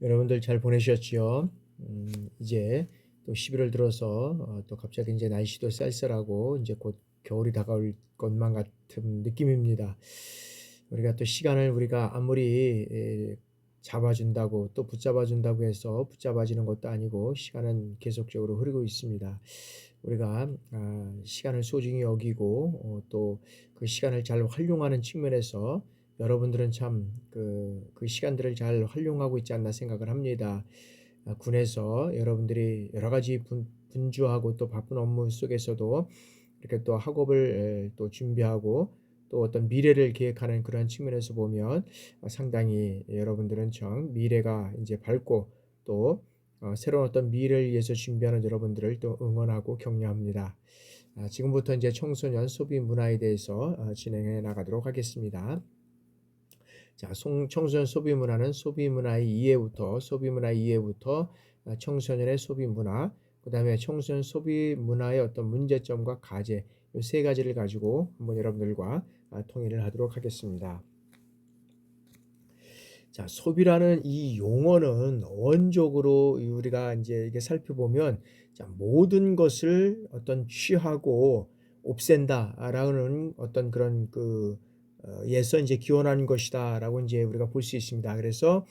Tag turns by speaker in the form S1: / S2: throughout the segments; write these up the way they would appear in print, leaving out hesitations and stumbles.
S1: 여러분들 잘 보내셨지요? 이제 또 11월 들어서 또 갑자기 이제 날씨도 쌀쌀하고 이제 곧 겨울이 다가올 것만 같은 느낌입니다. 우리가 또 시간을 우리가 아무리 잡아준다고 또 붙잡아준다고 해서 붙잡아지는 것도 아니고 시간은 계속적으로 흐르고 있습니다. 우리가 시간을 소중히 여기고 또 그 시간을 잘 활용하는 측면에서 여러분들은 참 그 시간들을 잘 활용하고 있지 않나 생각을 합니다. 군에서 여러분들이 여러 가지 분주하고 또 바쁜 업무 속에서도 이렇게 또 학업을 또 준비하고 또 어떤 미래를 계획하는 그런 측면에서 보면 상당히 여러분들은 참 미래가 이제 밝고 또 새로운 어떤 미래를 위해서 준비하는 여러분들을 또 응원하고 격려합니다. 지금부터 이제 청소년 소비 문화에 대해서 진행해 나가도록 하겠습니다. 자, 청소년 소비 문화는 소비 문화의 이해부터 청소년의 소비 문화, 그다음에 청소년 소비 문화의 어떤 문제점과 과제, 이 세 가지를 가지고 한번 여러분들과 통일을 하도록 하겠습니다. 자, 소비라는 이 용어는 원적으로 우리가 이제 이게 살펴보면 자, 모든 것을 어떤 취하고 없앤다라는 어떤 그런 예서 이제 기원한 것이다라고 이제 우리가 볼 수 있습니다. 그래서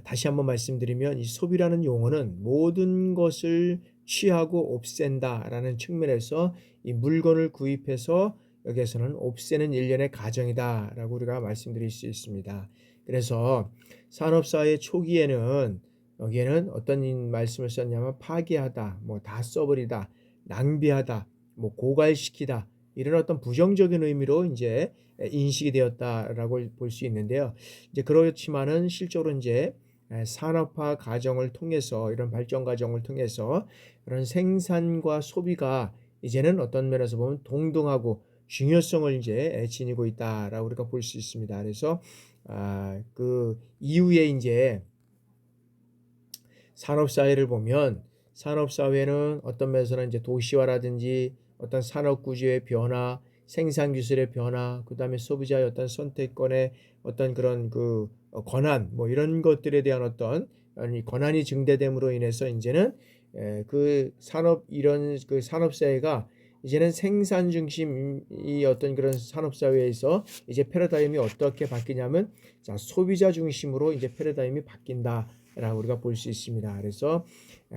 S1: 다시 한번 말씀드리면 이 소비라는 용어는 모든 것을 취하고 없앤다라는 측면에서 이 물건을 구입해서 여기에서는 없애는 일련의 과정이다라고 우리가 말씀드릴 수 있습니다. 그래서 산업사회 초기에는 여기에는 어떤 말씀을 썼냐면 파괴하다, 뭐 다 써버리다, 낭비하다, 뭐 고갈시키다 이런 어떤 부정적인 의미로 이제 인식이 되었다라고 볼 수 있는데요. 이제 그렇지만은 실제로 이제 산업화 과정을 통해서 이런 발전 과정을 통해서 그런 생산과 소비가 이제는 어떤 면에서 보면 동등하고 중요성을 이제 지니고 있다라고 우리가 볼 수 있습니다. 그래서 그 이후에 이제 산업사회를 보면 산업사회는 어떤 면에서는 이제 도시화라든지 어떤 산업 구조의 변화, 생산 기술의 변화, 그 다음에 소비자의 어떤 선택권의 어떤 그런 권한, 뭐 이런 것들에 대한 어떤 권한이 증대됨으로 인해서 이제는 그 산업 이런 그 산업사회가 이제는 생산 중심이 어떤 그런 산업사회에서 이제 패러다임이 어떻게 바뀌냐면 자, 소비자 중심으로 이제 패러다임이 바뀐다라고 우리가 볼 수 있습니다. 그래서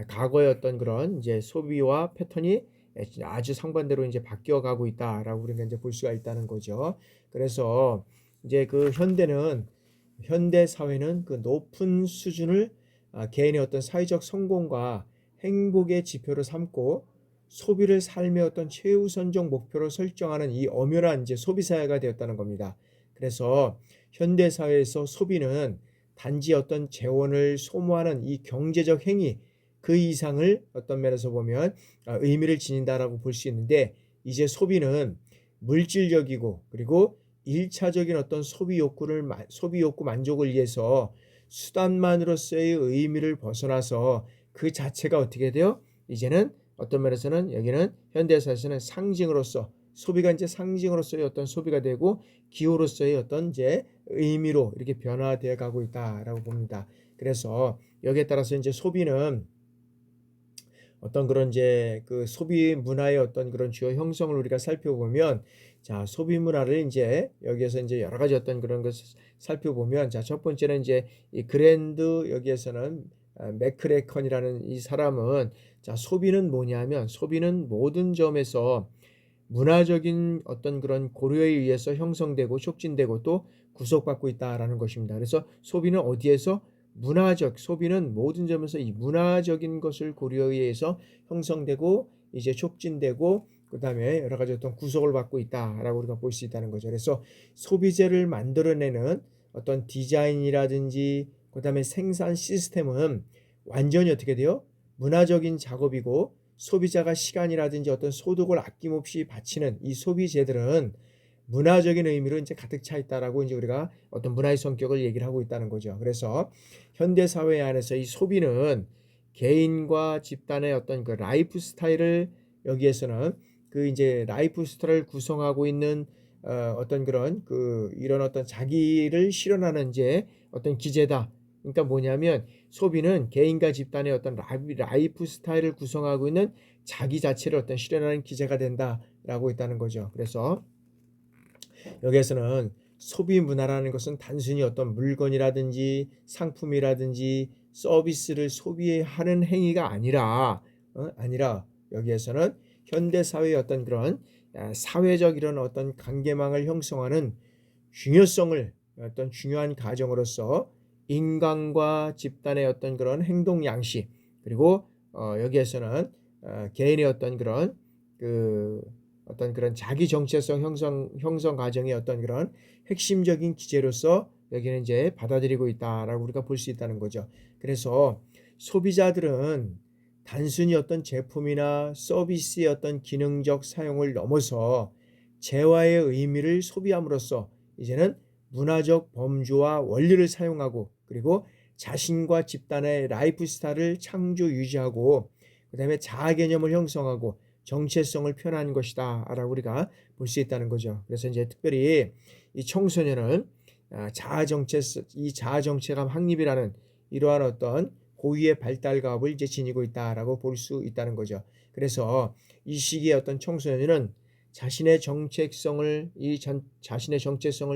S1: 과거의 어떤 그런 이제 소비와 패턴이 아주 상반대로 이제 바뀌어 가고 있다라고 우리가 이제 볼 수가 있다는 거죠. 그래서 이제 현대 사회는 그 높은 수준을 개인의 어떤 사회적 성공과 행복의 지표로 삼고 소비를 삶의 어떤 최우선적 목표로 설정하는 이 엄연한 이제 소비 사회가 되었다는 겁니다. 그래서 현대 사회에서 소비는 단지 어떤 재원을 소모하는 이 경제적 행위 그 이상을 어떤 면에서 보면 의미를 지닌다라고 볼 수 있는데 이제 소비는 물질적이고 그리고 일차적인 어떤 소비 욕구 만족을 위해서 수단만으로서의 의미를 벗어나서 그 자체가 어떻게 돼요? 이제는 어떤 면에서는 여기는 현대사에서는 상징으로서 소비가 이제 상징으로서의 어떤 소비가 되고 기호로서의 어떤 이제 의미로 이렇게 변화되어 가고 있다라고 봅니다. 그래서 여기에 따라서 이제 소비는 어떤 그런 이제 그 소비 문화의 어떤 그런 주요 형성을 우리가 살펴보면 자, 소비 문화를 이제 여기에서 이제 여러 가지 어떤 그런 것을 살펴보면 자, 첫 번째는 이제 이 그랜드 여기에서는 맥크레컨이라는 이 사람은 자, 소비는 뭐냐면 소비는 모든 점에서 문화적인 어떤 그런 고려에 의해서 형성되고 촉진되고 또 구속받고 있다라는 것입니다. 그래서 소비는 어디에서 소비는 모든 점에서 이 문화적인 것을 고려에 의해서 형성되고 이제 촉진되고 그다음에 여러 가지 어떤 구속을 받고 있다라고 우리가 볼 수 있다는 거죠. 그래서 소비재를 만들어내는 어떤 디자인이라든지 그다음에 생산 시스템은 완전히 어떻게 돼요? 문화적인 작업이고 소비자가 시간이라든지 어떤 소득을 아낌없이 바치는 이 소비재들은 문화적인 의미로 이제 가득 차 있다라고 이제 우리가 어떤 문화의 성격을 얘기를 하고 있다는 거죠. 그래서 현대 사회 안에서 이 소비는 개인과 집단의 어떤 그 라이프 스타일을 여기에서는 그 이제 라이프 스타일을 구성하고 있는 어떤 그런 이런 어떤 자기를 실현하는 이제 어떤 기제다. 그러니까 뭐냐면 소비는 개인과 집단의 어떤 라이프 스타일을 구성하고 있는 자기 자체를 어떤 실현하는 기제가 된다라고 있다는 거죠. 그래서 여기에서는 소비 문화라는 것은 단순히 어떤 물건이라든지 상품이라든지 서비스를 소비하는 행위가 아니라 여기에서는 현대 사회의 어떤 그런 사회적 이런 어떤 관계망을 형성하는 중요성을 어떤 중요한 가정으로서 인간과 집단의 어떤 그런 행동 양식, 그리고 여기에서는 개인의 어떤 그런 그 어떤 그런 자기 정체성 형성 과정의 어떤 그런 핵심적인 기제로서 여기는 이제 받아들이고 있다라고 우리가 볼 수 있다는 거죠. 그래서 소비자들은 단순히 어떤 제품이나 서비스의 어떤 기능적 사용을 넘어서 재화의 의미를 소비함으로써 이제는 문화적 범주와 원리를 사용하고, 그리고 자신과 집단의 라이프 스타일을 창조 유지하고, 그 다음에 자아 개념을 형성하고 정체성을 표현하는 것이다 라고 우리가 볼 수 있다는 거죠. 그래서 이제 특별히 이 청소년은 이 자아 정체감 확립이라는 이러한 어떤 고유의 발달갑을 이제 지니고 있다라고 볼 수 있다는 거죠. 그래서 이 시기에 어떤 청소년은 자신의 정체성을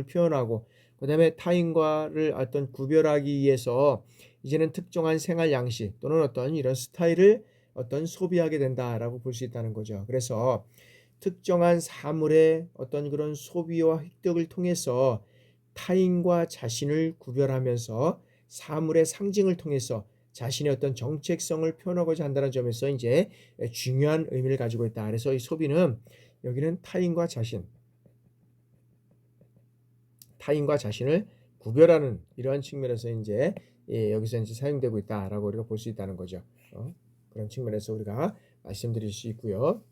S1: 표현하고, 그다음에 타인과를 어떤 구별하기 위해서 이제는 특정한 생활 양식 또는 어떤 이런 스타일을 어떤 소비하게 된다라고 볼 수 있다는 거죠. 그래서 특정한 사물의 어떤 그런 소비와 획득을 통해서 타인과 자신을 구별하면서 사물의 상징을 통해서 자신의 어떤 정체성을 표현하고자 한다는 점에서 이제 중요한 의미를 가지고 있다. 그래서 이 소비는 여기는 타인과 자신을 구별하는 이러한 측면에서 이제 여기서 이제 사용되고 있다라고 우리가 볼 수 있다는 거죠. 그런 측면에서 우리가 말씀드릴 수 있고요.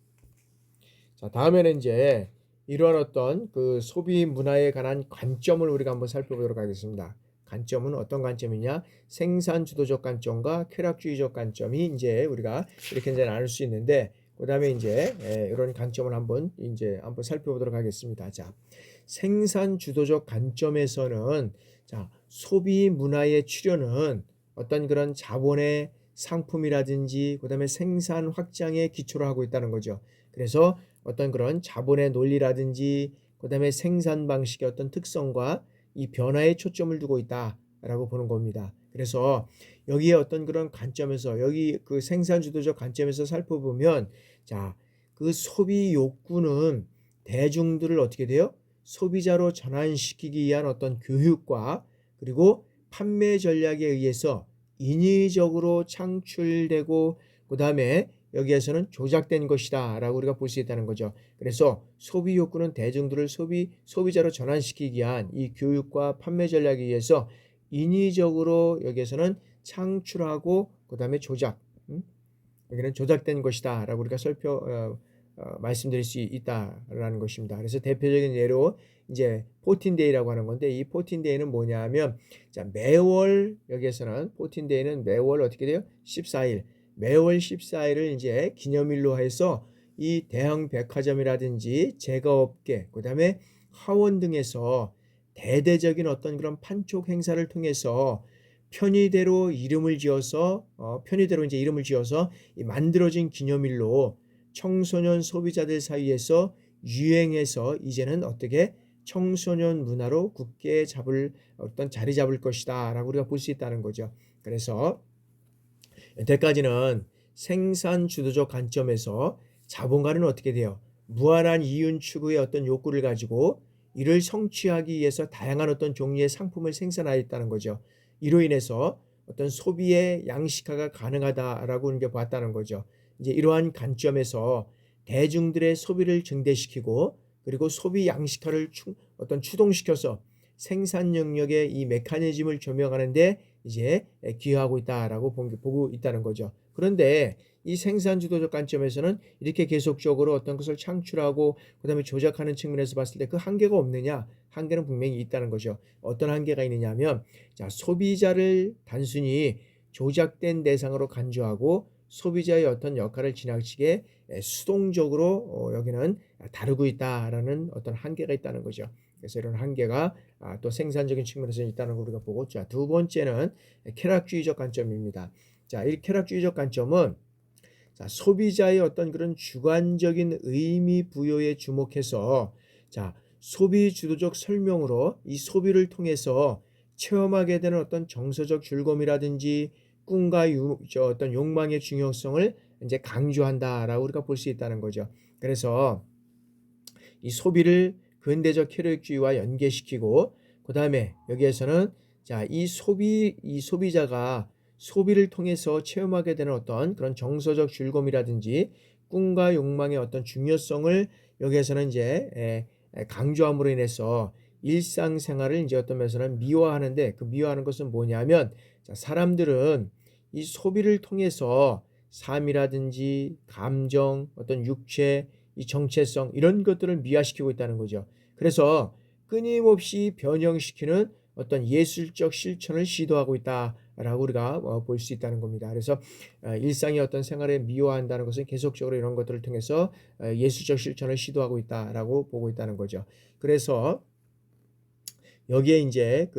S1: 자, 다음에는 이제 이러한 어떤 그 소비 문화에 관한 관점을 우리가 한번 살펴보도록 하겠습니다. 관점은 어떤 관점이냐? 생산 주도적 관점과 쾌락주의적 관점이 이제 우리가 이렇게 이제 나눌 수 있는데, 그다음에 이제 이런 관점을 한번 살펴보도록 하겠습니다. 자, 생산 주도적 관점에서는 자, 소비 문화의 출현은 어떤 그런 자본의 상품이라든지 그다음에 생산 확장에 기초로 하고 있다는 거죠. 그래서 어떤 그런 자본의 논리라든지 그다음에 생산 방식의 어떤 특성과 이 변화에 초점을 두고 있다라고 보는 겁니다. 그래서 여기에 어떤 그런 관점에서 여기 그 생산 주도적 관점에서 살펴보면 자, 그 소비 욕구는 대중들을 어떻게 돼요? 소비자로 전환시키기 위한 어떤 교육과 그리고 판매 전략에 의해서 인위적으로 창출되고 그다음에 여기에서는 조작된 것이다 라고 우리가 볼 수 있다는 거죠. 그래서 소비 욕구는 대중들을 소비자로 전환시키기 위한 이 교육과 판매 전략에 의해서 인위적으로 여기에서는 창출하고 그다음에 여기는 조작된 것이다 라고 우리가 말씀드릴 수 있다라는 것입니다. 그래서 대표적인 예로 이제 14데이라고 하는 건데, 이 14데이는 뭐냐면 자, 여기에서는 14데이는 매월 어떻게 돼요? 14일. 매월 14일을 이제 기념일로 해서 이 대형 백화점이라든지 제과업계, 그다음에 하원 등에서 대대적인 어떤 그런 판촉 행사를 통해서 편의대로 이제 이름을 지어서 만들어진 기념일로 청소년 소비자들 사이에서 유행해서 이제는 어떻게 청소년 문화로 굳게 자리 잡을 것이다라고 우리가 볼 수 있다는 거죠. 그래서 여태까지는 생산 주도적 관점에서 자본가는 어떻게 돼요? 무한한 이윤 추구의 어떤 욕구를 가지고 이를 성취하기 위해서 다양한 어떤 종류의 상품을 생산하였다는 거죠. 이로 인해서 어떤 소비의 양식화가 가능하다라고 이제 봤다는 거죠. 이제 이러한 관점에서 대중들의 소비를 증대시키고 그리고 소비 양식화를 추동시켜서 생산 영역의 이 메커니즘을 조명하는데 이제 기여하고 있다라고 보고 있다는 거죠. 그런데 이 생산 주도적 관점에서는 이렇게 계속적으로 어떤 것을 창출하고 그다음에 조작하는 측면에서 봤을 때 그 한계가 없느냐? 한계는 분명히 있다는 거죠. 어떤 한계가 있느냐면 자, 소비자를 단순히 조작된 대상으로 간주하고 소비자의 어떤 역할을 지나치게 수동적으로 여기는 다루고 있다라는 어떤 한계가 있다는 거죠. 그래서 이런 한계가 또 생산적인 측면에서 있다는 걸 우리가 보고, 자, 두 번째는 쾌락주의적 관점입니다. 자, 이 쾌락주의적 관점은 자, 소비자의 어떤 그런 주관적인 의미 부여에 주목해서 자, 소비 주도적 설명으로 이 소비를 통해서 체험하게 되는 어떤 정서적 즐거움이라든지 꿈과 어떤 욕망의 중요성을 이제 강조한다라고 우리가 볼 수 있다는 거죠. 그래서 이 소비를 근대적 쾌락주의와 연계시키고, 그 다음에 여기에서는 자, 이 소비자가 소비를 통해서 체험하게 되는 어떤 그런 정서적 즐거움이라든지 꿈과 욕망의 어떤 중요성을 여기에서는 이제 강조함으로 인해서 일상생활을 이제 어떤 면에서는 미화하는데, 그 미화하는 것은 뭐냐면, 자, 사람들은 이 소비를 통해서 삶이라든지 감정, 어떤 육체, 이 정체성 이런 것들을 미화시키고 있다는 거죠. 그래서 끊임없이 변형시키는 어떤 예술적 실천을 시도하고 있다라고 우리가 볼 수 있다는 겁니다. 그래서 일상의 어떤 생활에 미화한다는 것은 계속적으로 이런 것들을 통해서 예술적 실천을 시도하고 있다라고 보고 있다는 거죠. 그래서 여기에 이제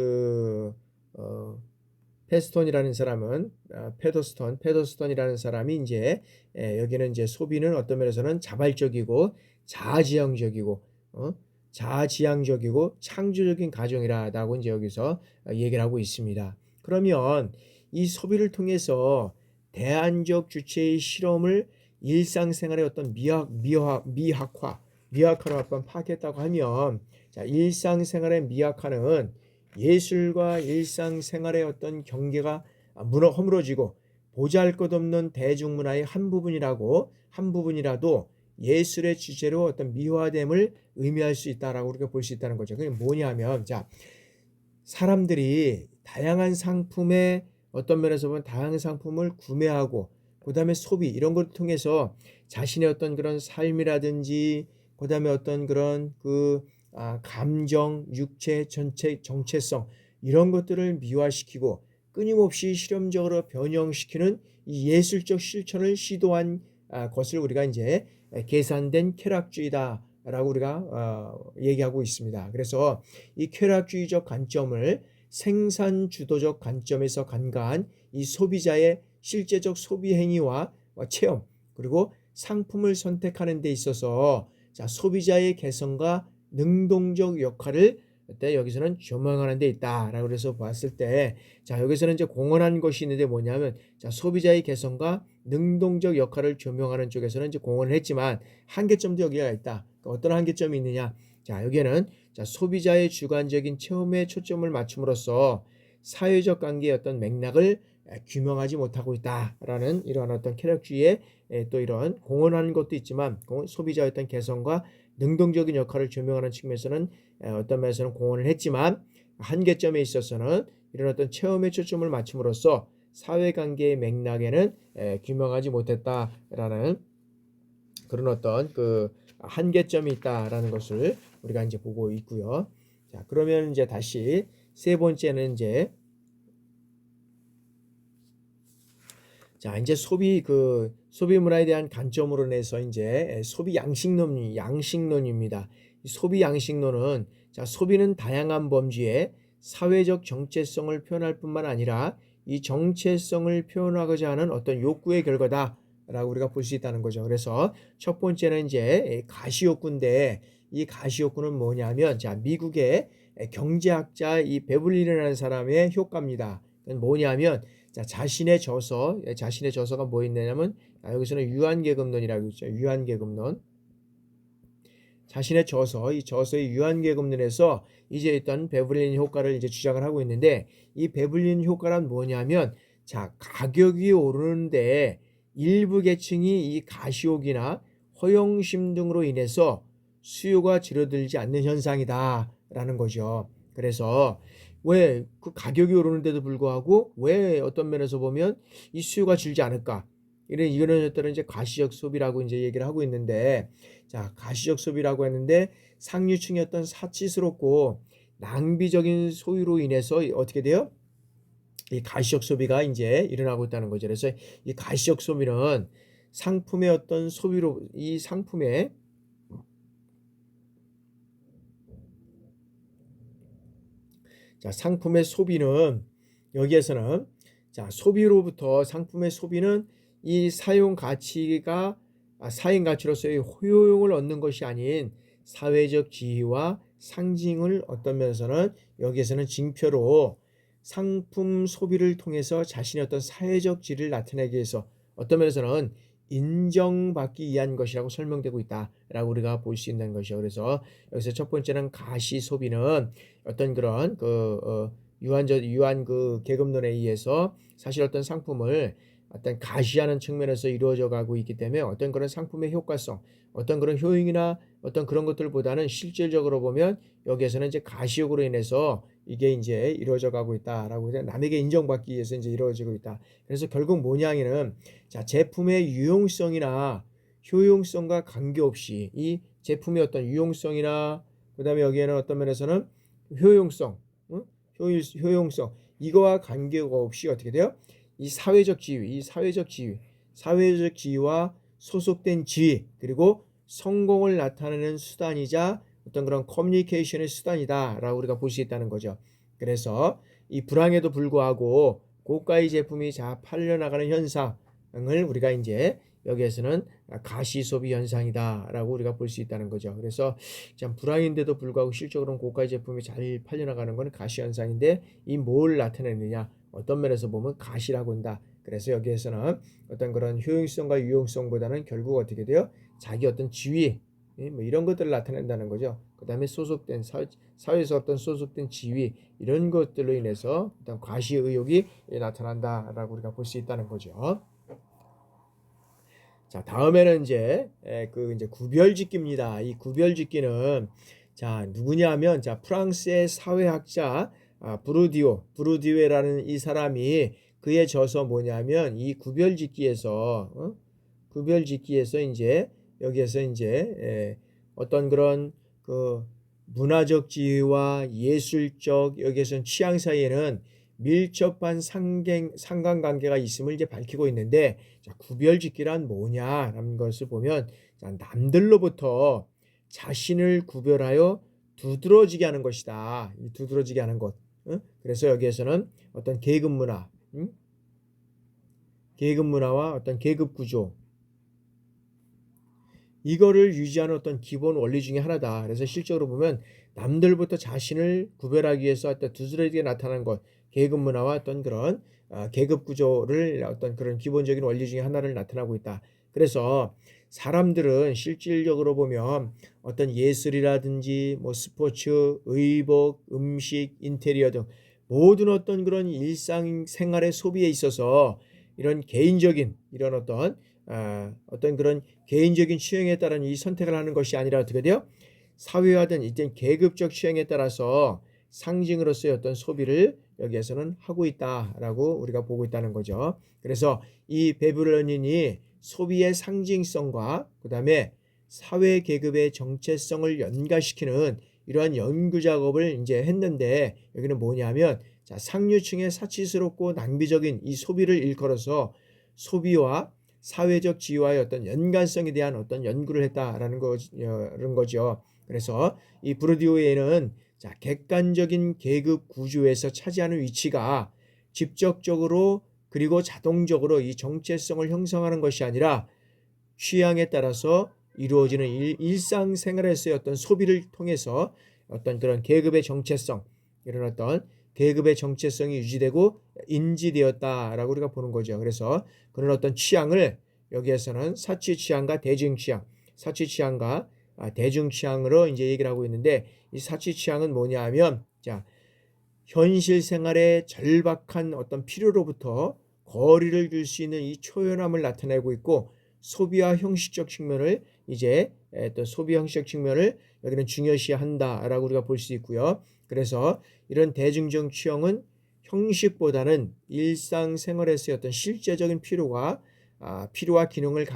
S1: 페스톤이라는 사람은 페더스턴이라는 사람이 이제 여기는 이제 소비는 어떤 면에서는 자발적이고 자아지향적이고 자아지향적이고 창조적인 가정이라고 이제 여기서 얘기를 하고 있습니다. 그러면 이 소비를 통해서 대안적 주체의 실험을 일상생활의 어떤 미학화로 한번 파악했다고 하면, 자, 일상생활의 미학화는 예술과 일상생활의 어떤 경계가 허물어지고 보잘것없는 대중문화의 한 부분이라도 예술의 주제로 어떤 미화됨을 의미할 수 있다라고 우리가 볼 수 있다는 거죠. 그게 뭐냐면, 자, 사람들이 다양한 상품의 어떤 면에서 보면 다양한 상품을 구매하고 그 다음에 소비 이런 걸 통해서 자신의 어떤 그런 삶이라든지 그 다음에 어떤 그런 감정, 육체, 정체성 이런 것들을 미화시키고 끊임없이 실험적으로 변형시키는 이 예술적 실천을 시도한 것을 우리가 이제 계산된 쾌락주의다라고 우리가 얘기하고 있습니다. 그래서 이 쾌락주의적 관점을 생산 주도적 관점에서 간과한 이 소비자의 실제적 소비 행위와 체험 그리고 상품을 선택하는 데 있어서 자, 소비자의 개성과 능동적 역할을 여기서는 조명하는 데 있다라고 해서 봤을 때, 자, 여기서는 이제 공헌한 것이 있는데 뭐냐면, 자, 소비자의 개성과 능동적 역할을 조명하는 쪽에서는 이제 공헌을 했지만 한계점도 여기가 있다. 그러니까 어떤 한계점이 있느냐? 자, 여기에는 자, 소비자의 주관적인 체험에 초점을 맞춤으로써 사회적 관계의 어떤 맥락을 규명하지 못하고 있다라는 이러한 어떤 쾌락주의의 또 이런 공헌하는 것도 있지만 소비자의 어떤 개성과 능동적인 역할을 조명하는 측면에서는 어떤 면에서는 공헌을 했지만 한계점에 있어서는 이런 어떤 체험에 초점을 맞춤으로써 사회관계의 맥락에는 규명하지 못했다라는 그런 어떤 한계점이 있다라는 것을 우리가 이제 보고 있고요. 자, 그러면 이제 다시 세 번째는 이제 자, 이제 소비 문화에 대한 관점으로 내서 이제 소비 양식론입니다. 소비 양식론은 자, 소비는 다양한 범주의 사회적 정체성을 표현할 뿐만 아니라 이 정체성을 표현하고자 하는 어떤 욕구의 결과다라고 우리가 볼 수 있다는 거죠. 그래서 첫 번째는 이제 가시욕구인데 이 가시욕구는 뭐냐면 자, 미국의 경제학자 이 베블린이라는 사람의 효과입니다. 뭐냐면 자, 자신의 저서가 뭐 있냐면 여기서는 유한계급론이라고 있죠. 유한계급론. 자신의 이 저서의 유한계급론에서 이제 일단 베블린 효과를 이제 주장을 하고 있는데 이 베블린 효과란 뭐냐면 자, 가격이 오르는데 일부 계층이 이 가시욕이나 허영심 등으로 인해서 수요가 줄어들지 않는 현상이다라는 거죠. 그래서 왜 그 가격이 오르는데도 불구하고 왜 어떤 면에서 보면 이 수요가 줄지 않을까? 이런 것들은 이제 가시적 소비라고 이제 얘기를 하고 있는데, 자, 가시적 소비라고 했는데 상류층의 어떤 사치스럽고 낭비적인 소유로 인해서 어떻게 돼요? 이 가시적 소비가 이제 일어나고 있다는 거죠. 그래서 이 가시적 소비는 상품의 어떤 소비로 이 상품의 자, 상품의 소비는 여기에서는 자, 소비로부터 상품의 소비는 이 사용 가치가 사용 가치로서의 효용을 얻는 것이 아닌 사회적 지위와 상징을 어떤 면에서는 여기에서는 징표로 상품 소비를 통해서 자신의 어떤 사회적 지위를 나타내기 위해서 어떤 면에서는 인정받기 위한 것이라고 설명되고 있다라고 우리가 볼 수 있는 것이요. 그래서 여기서 첫 번째는 가시 소비는 어떤 그런 유한 그 계급론에 의해서 사실 어떤 상품을 어떤 가시하는 측면에서 이루어져 가고 있기 때문에 어떤 그런 상품의 효과성, 어떤 그런 효용이나 어떤 그런 것들보다는 실질적으로 보면 여기에서는 이제 가시욕으로 인해서 이게 이제 이루어져 가고 있다라고 해서 남에게 인정받기 위해서 이제 이루어지고 있다. 그래서 결국 뭐냐면은 자, 제품의 유용성이나 효용성과 관계없이 이 제품의 어떤 유용성이나 그다음에 여기에는 어떤 면에서는 효용성, 응? 효용성 이거와 관계가 없이 어떻게 돼요? 이 사회적 지위, 사회적 지위와 소속된 지위 그리고 성공을 나타내는 수단이자 어떤 그런 커뮤니케이션의 수단이다라고 우리가 볼 수 있다는 거죠. 그래서 이 불황에도 불구하고 고가의 제품이 잘 팔려나가는 현상을 우리가 이제 여기에서는 가시 소비 현상이다라고 우리가 볼 수 있다는 거죠. 그래서 참 불황인데도 불구하고 실적으로는 고가의 제품이 잘 팔려나가는 것은 가시 현상인데 이 뭘 나타내느냐? 어떤 면에서 보면 가시라고 한다. 그래서 여기에서는 어떤 그런 효용성과 유용성보다는 결국 어떻게 돼요? 자기 어떤 지위, 뭐 이런 것들을 나타낸다는 거죠. 그 다음에 소속된 사회에서 어떤 소속된 지위 이런 것들로 인해서 어떤 과시 의욕이 나타난다라고 우리가 볼 수 있다는 거죠. 자, 다음에는 이제 이제 구별짓기입니다. 이 구별짓기는 자, 누구냐면 자, 프랑스의 사회학자 브루디오라는 이 사람이 그의 저서 뭐냐면 이 구별짓기에서 이제 여기에서 이제 어떤 그런 그 문화적 지위와 예술적 여기에서는 취향 사이에는 밀접한 상관관계가 있음을 이제 밝히고 있는데 자, 구별짓기란 뭐냐라는 것을 보면 자, 남들로부터 자신을 구별하여 두드러지게 하는 것이다. 이 두드러지게 하는 것. 응? 그래서 여기에서는 어떤 계급 문화, 응? 계급 문화와 어떤 계급 구조 이거를 유지하는 어떤 기본 원리 중에 하나다. 그래서 실적으로 보면 남들부터 자신을 구별하기 위해서 어떤 두드러지게 나타나는 것, 계급 문화와 어떤 그런 계급 구조를 어떤 그런 기본적인 원리 중에 하나를 나타나고 있다. 그래서 사람들은 실질적으로 보면 어떤 예술이라든지 뭐 스포츠, 의복, 음식, 인테리어 등 모든 어떤 그런 일상생활의 소비에 있어서 이런 개인적인 이런 어떤 그런 개인적인 취향에 따른 이 선택을 하는 것이 아니라 어떻게 돼요? 사회화된 이제 계급적 취향에 따라서 상징으로서의 어떤 소비를 여기에서는 하고 있다라고 우리가 보고 있다는 거죠. 그래서 이 베브런닌이 소비의 상징성과 그다음에 사회 계급의 정체성을 연관시키는 이러한 연구 작업을 이제 했는데 여기는 뭐냐면 자, 상류층의 사치스럽고 낭비적인 이 소비를 일컬어서 소비와 사회적 지위와의 어떤 연관성에 대한 어떤 연구를 했다라는 거죠. 그래서 이 브루디오에는 자, 객관적인 계급 구조에서 차지하는 위치가 직접적으로 그리고 자동적으로 이 정체성을 형성하는 것이 아니라 취향에 따라서 이루어지는 일상생활에서의 어떤 소비를 통해서 어떤 그런 계급의 정체성 이런 어떤 계급의 정체성이 유지되고 인지되었다라고 우리가 보는 거죠. 그래서 그런 어떤 취향을 여기에서는 사치 취향과 대중 취향, 사치 취향과 대중 취향으로 이제 얘기를 하고 있는데 이 사치 취향은 뭐냐하면 자, 현실 생활의 절박한 어떤 필요로부터 거리를 줄 수 있는 이 초연함을 나타내고 있고 소비와 형식적 측면을 이제 또 소비 형식적 측면을 여기는 중요시한다라고 우리가 볼 수 있고요. 그래서 이런 대중적 취향은 형식보다는 일상생활에서의 어떤 실제적인 필요와 기능을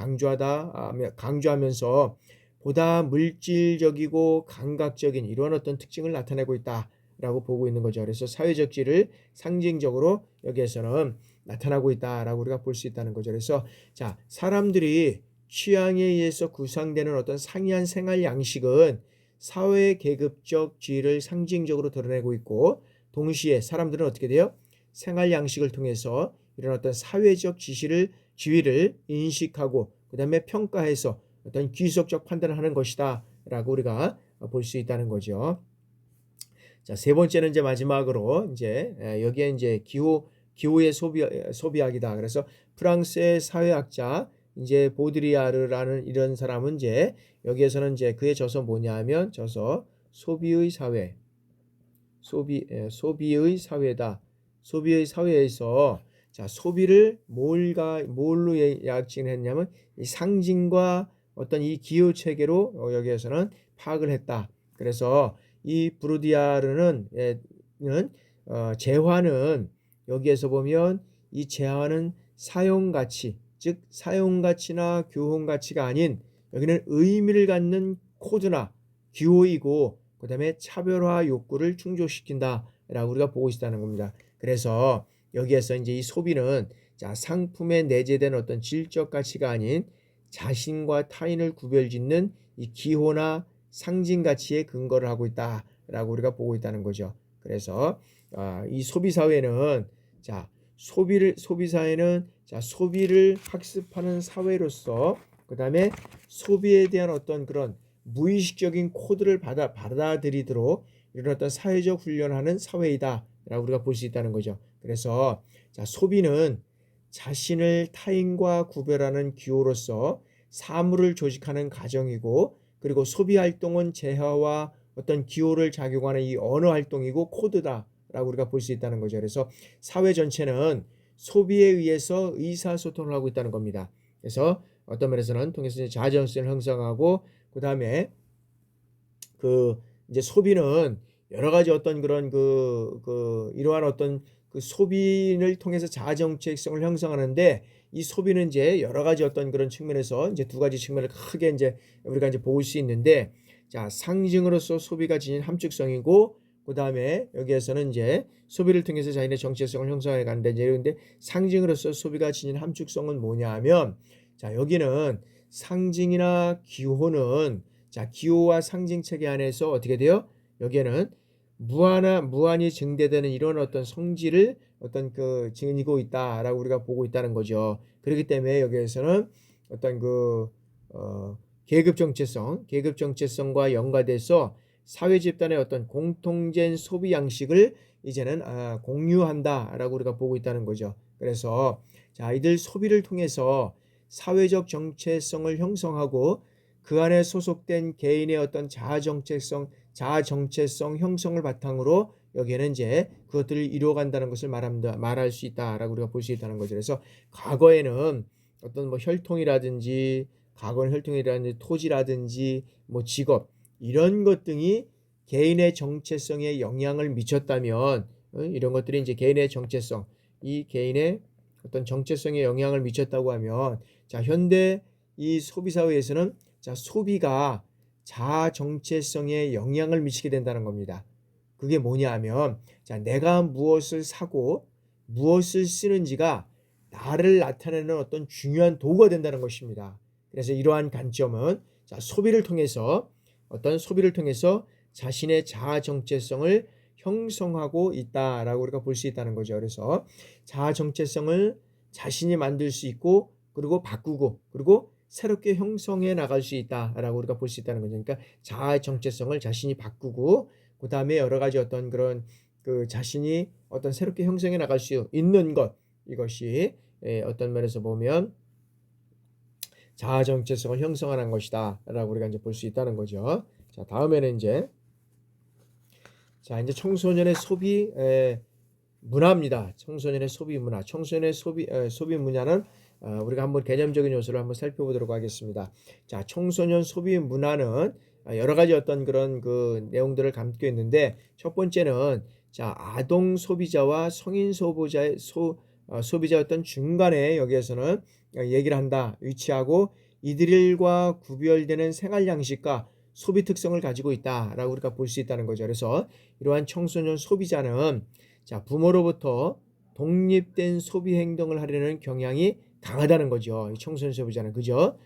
S1: 강조하면서 보다 물질적이고 감각적인 이런 어떤 특징을 나타내고 있다라고 보고 있는 거죠. 그래서 사회적 지를 상징적으로 여기에서는 나타나고 있다라고 우리가 볼 수 있다는 거죠. 그래서 자, 사람들이 취향에 의해서 구상되는 어떤 상이한 생활 양식은 사회 계급적 지위를 상징적으로 드러내고 있고 동시에 사람들은 어떻게 돼요? 생활 양식을 통해서 이런 어떤 사회적 지위를 인식하고 그다음에 평가해서 어떤 귀속적 판단을 하는 것이다 라고 우리가 볼 수 있다는 거죠. 자, 세 번째는 이제 마지막으로 이제 여기에 이제 기호의 소비학이다. 그래서 프랑스의 사회학자 이제 보드리아르라는 이런 사람은 이제 여기에서는 이제 그의 저서 뭐냐면 저서 소비의 사회, 소비의 사회다. 소비의 사회에서 자, 소비를 뭘로 약칭을 했냐면 이 상징과 어떤 이 기호 체계로 여기에서는 파악을 했다. 그래서 이 브루디아르는 재화는 여기에서 보면 이 재화는 사용 가치, 즉 사용 가치나 교훈 가치가 아닌 여기는 의미를 갖는 코드나 기호이고 그다음에 차별화 욕구를 충족시킨다라고 우리가 보고 있다는 겁니다. 그래서 여기에서 이제 이 소비는 자, 상품에 내재된 어떤 질적 가치가 아닌 자신과 타인을 구별짓는 이 기호나 상징 가치에 근거를 하고 있다라고 우리가 보고 있다는 거죠. 그래서 이 소비 사회는 자, 소비 사회는 자, 소비를 학습하는 사회로서 그다음에 소비에 대한 어떤 그런 무의식적인 코드를 받아들이도록 이런 어떤 사회적 훈련하는 사회이다라고 우리가 볼 수 있다는 거죠. 그래서 자, 소비는 자신을 타인과 구별하는 기호로서 사물을 조직하는 과정이고 그리고 소비 활동은 재화와 어떤 기호를 작용하는 이 언어 활동이고 코드다라고 우리가 볼 수 있다는 거죠. 그래서 사회 전체는 소비에 의해서 의사소통을 하고 있다는 겁니다. 그래서 어떤 면에서는 통해서 자정성을 형성하고 그 다음에 이제 소비는 여러 가지 어떤 그런 이러한 어떤 그 소비를 통해서 자아 정체성을 형성하는데 이 소비는 이제 여러 가지 어떤 그런 측면에서 이제 두 가지 측면을 크게 이제 우리가 이제 볼 수 있는데 자, 상징으로서 소비가 지닌 함축성이고 그다음에 여기에서는 이제 소비를 통해서 자신의 정체성을 형성해 가는데 이제 근데 상징으로서 소비가 지닌 함축성은 뭐냐면 자, 여기는 상징이나 기호는 자, 기호와 상징 체계 안에서 어떻게 돼요? 여기에는 무한히 증대되는 이런 어떤 성질을 어떤 지니고 있다라고 우리가 보고 있다는 거죠. 그렇기 때문에 여기에서는 어떤 계급 정체성과 연관돼서 사회 집단의 어떤 공통된 소비 양식을 이제는 공유한다라고 우리가 보고 있다는 거죠. 그래서 자, 이들 소비를 통해서 사회적 정체성을 형성하고 그 안에 소속된 개인의 어떤 자아 정체성 형성을 바탕으로 여기에는 이제 그것들을 이루어간다는 것을 말할 수 있다라고 우리가 볼 수 있다는 거죠. 그래서 과거에는 어떤 혈통이라든지 토지라든지 직업 이런 것 등이 개인의 정체성에 영향을 미쳤다면 이런 것들이 이제 개인의 정체성, 이 개인의 어떤 정체성에 영향을 미쳤다고 하면 자, 현대 이 소비 사회에서는 자, 소비가 자아 정체성에 영향을 미치게 된다는 겁니다. 그게 뭐냐 하면 자, 내가 무엇을 사고 무엇을 쓰는지가 나를 나타내는 어떤 중요한 도구가 된다는 것입니다. 그래서 이러한 관점은 자, 소비를 통해서 자신의 자아 정체성을 형성하고 있다라고 우리가 볼 수 있다는 거죠. 그래서 자아 정체성을 자신이 만들 수 있고 그리고 바꾸고 그리고 새롭게 형성해 나갈 수 있다라고 우리가 볼 수 있다는 거죠. 그러니까 자아 정체성을 자신이 바꾸고 그 다음에 여러 가지 어떤 그런 자신이 어떤 새롭게 형성해 나갈 수 있는 것 이것이 어떤 면에서 보면 자아 정체성을 형성하는 것이다라고 우리가 이제 볼 수 있다는 거죠. 자, 다음에는 이제 청소년의 소비 문화입니다. 청소년의 소비 문화. 청소년의 소비 문화는 우리가 한번 개념적인 요소를 한번 살펴보도록 하겠습니다. 자, 청소년 소비 문화는 여러 가지 어떤 그런 내용들을 담고 있는데 첫 번째는 자, 아동 소비자와 성인 소비자 어떤 중간에 여기에서는 얘기를 한다. 위치하고 이들과 구별되는 생활 양식과 소비 특성을 가지고 있다라고 우리가 볼 수 있다는 거죠. 그래서 이러한 청소년 소비자는 자, 부모로부터 독립된 소비 행동을 하려는 경향이 강하다는 거죠. 이 청소년 소비자는 그죠?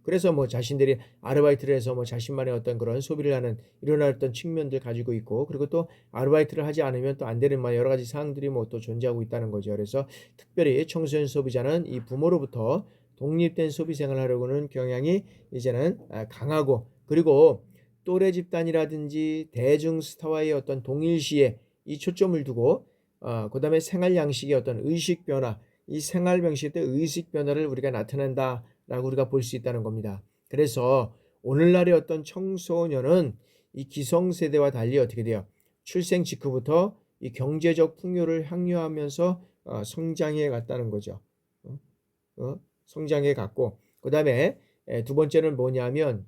S1: 그래서 뭐 자신들이 아르바이트를 해서 뭐 자신만의 어떤 그런 소비를 하는 이런 어떤 측면들 가지고 있고, 그리고 또 아르바이트를 하지 않으면 또 안 되는 뭐 여러 가지 사항들이 뭐 또 존재하고 있다는 거죠. 그래서 특별히 청소년 소비자는 이 부모로부터 독립된 소비 생활을 하려고는 경향이 이제는 강하고, 그리고 또래 집단이라든지 대중 스타와의 어떤 동일시에 이 초점을 두고, 그다음에 생활 양식의 어떤 의식 변화, 이 생활 방식 때 의식 변화를 우리가 나타낸다라고 우리가 볼 수 있다는 겁니다. 그래서 오늘날의 어떤 청소년은 이 기성세대와 달리 어떻게 돼요? 출생 직후부터 이 경제적 풍요를 향유하면서 성장해 갔다는 거죠. 성장해 갔고, 그 다음에 두 번째는 뭐냐면,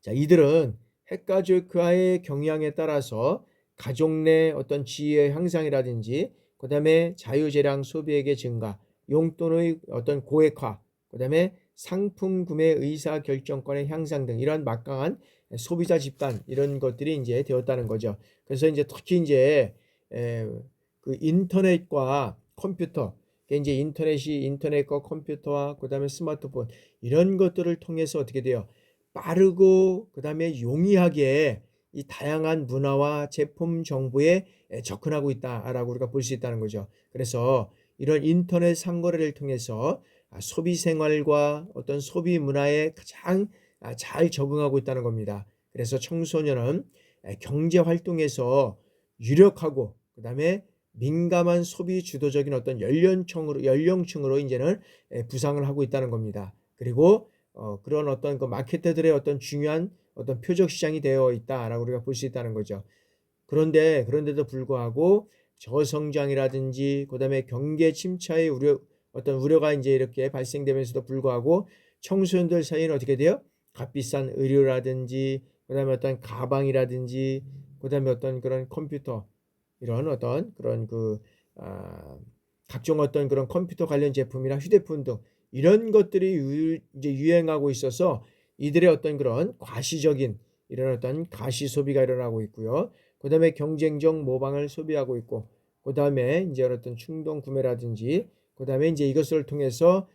S1: 자, 이들은 핵가족화의 경향에 따라서 가족 내 어떤 지위의 향상이라든지, 그 다음에 자유재량 소비액의 증가, 용돈의 어떤 고액화, 그 다음에 상품 구매 의사 결정권의 향상 등 이런 막강한 소비자 집단, 이런 것들이 이제 되었다는 거죠. 그래서 이제 특히 이제 그 인터넷과 컴퓨터, 이제 인터넷과 컴퓨터와 그 다음에 스마트폰, 이런 것들을 통해서 어떻게 돼요? 빠르고 그 다음에 용이하게 이 다양한 문화와 제품 정보에 접근하고 있다라고 우리가 볼 수 있다는 거죠. 그래서 이런 인터넷 상거래를 통해서 소비 생활과 어떤 소비 문화에 가장 잘 적응하고 있다는 겁니다. 그래서 청소년은 경제 활동에서 유력하고, 그 다음에 민감한 소비 주도적인 어떤 연령층으로 이제는 부상을 하고 있다는 겁니다. 그리고 그런 어떤 그 마케터들의 어떤 중요한 어떤 표적 시장이 되어 있다라고 우리가 볼 수 있다는 거죠. 그런데도 불구하고 저성장이라든지 그다음에 경계 침체의 어떤 우려가 이제 이렇게 발생되면서도 불구하고 청소년들 사이에는 어떻게 돼요? 값비싼 의료라든지 그다음에 어떤 가방이라든지 그다음에 어떤 그런 컴퓨터, 이런 어떤 그런 아, 각종 어떤 그런 컴퓨터 관련 제품이나 휴대폰 등 이런 것들이 이제 유행하고 있어서 이들의 어떤 그런 과시적인 이런 어떤 가시 소비가 일어나고 있고요. 그다음에 경쟁적 모방을 소비하고 있고, 그다음에 이제 어떤 충동 구매라든지, 그다음에 이제 이것을 통해서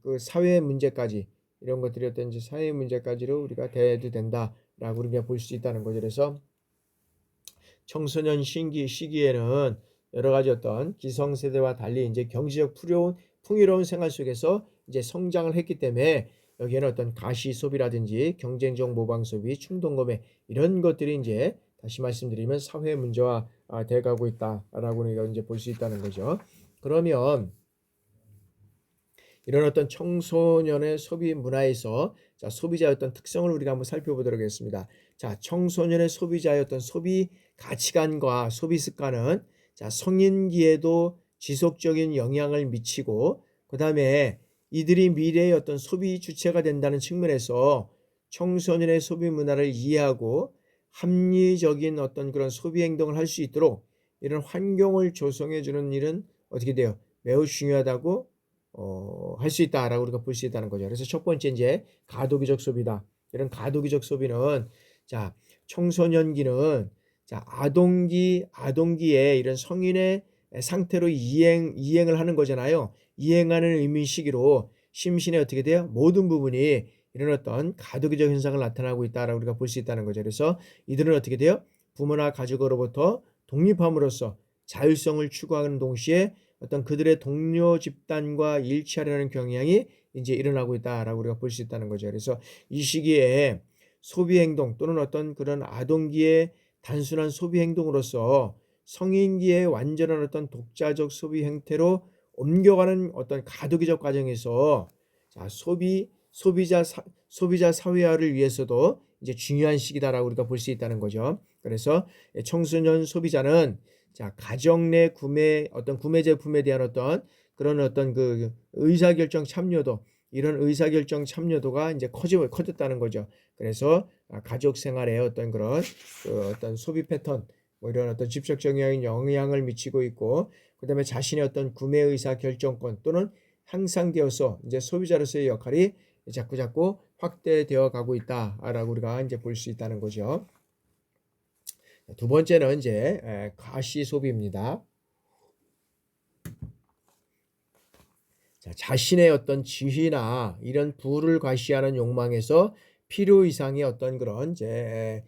S1: 그 사회 문제까지, 이런 것들이 어떤 이제 사회 문제까지로 우리가 대도 된다라고 우리가 볼 수 있다는 거죠. 그래서 청소년 시기에는 여러 가지 어떤 기성세대와 달리 이제 경제적 풍요로운 생활 속에서 이제 성장을 했기 때문에 여기에는 어떤 가시 소비라든지 경쟁적 모방 소비, 충동 구매, 이런 것들이 이제 다시 말씀드리면 사회 문제화 돼가고 있다라고 우리가 이제 볼 수 있다는 거죠. 그러면 이런 어떤 청소년의 소비 문화에서 자, 소비자의 어떤 특성을 우리가 한번 살펴보도록 하겠습니다. 자, 청소년의 소비자의 어떤 소비 가치관과 소비 습관은 자, 성인기에도 지속적인 영향을 미치고, 그 다음에 이들이 미래의 어떤 소비 주체가 된다는 측면에서 청소년의 소비 문화를 이해하고 합리적인 어떤 그런 소비 행동을 할 수 있도록 이런 환경을 조성해 주는 일은 어떻게 돼요? 매우 중요하다고 할 수 있다라고 우리가 볼 수 있다는 거죠. 그래서 첫 번째 이제 가도기적 소비다. 이런 가도기적 소비는 자, 청소년기는 자, 아동기에 이런 성인의 상태로 이행을 하는 거잖아요. 이행하는 의미 시기로 심신에 어떻게 돼요? 모든 부분이 이런 어떤 가도기적 현상을 나타나고 있다라고 우리가 볼 수 있다는 거죠. 그래서 이들은 어떻게 돼요? 부모나 가족으로부터 독립함으로써 자율성을 추구하는 동시에 어떤 그들의 동료 집단과 일치하려는 경향이 이제 일어나고 있다라고 우리가 볼 수 있다는 거죠. 그래서 이 시기에 소비 행동 또는 어떤 그런 아동기의 단순한 소비 행동으로서 성인기의 완전한 어떤 독자적 소비 행태로 옮겨가는 어떤 가도기적 과정에서 자, 소비자 사회화를 위해서도 이제 중요한 시기다라고 우리가 볼 수 있다는 거죠. 그래서 청소년 소비자는 자, 가정 내 구매 제품에 대한 어떤 그런 어떤 그 의사결정 참여도, 이런 의사결정 참여도가 이제 커졌다는 거죠. 그래서 가족 생활에 어떤 그런 어떤 소비 패턴, 뭐 이런 어떤 직접적인 영향을 미치고 있고, 그다음에 자신의 어떤 구매 의사 결정권 또는 향상되어서 이제 소비자로서의 역할이 자꾸 확대되어 가고 있다라고 우리가 이제 볼 수 있다는 거죠. 두 번째는 이제 가시 소비입니다. 자, 자신의 어떤 지위나 이런 부를 과시하는 욕망에서 필요 이상의 어떤 그런 이제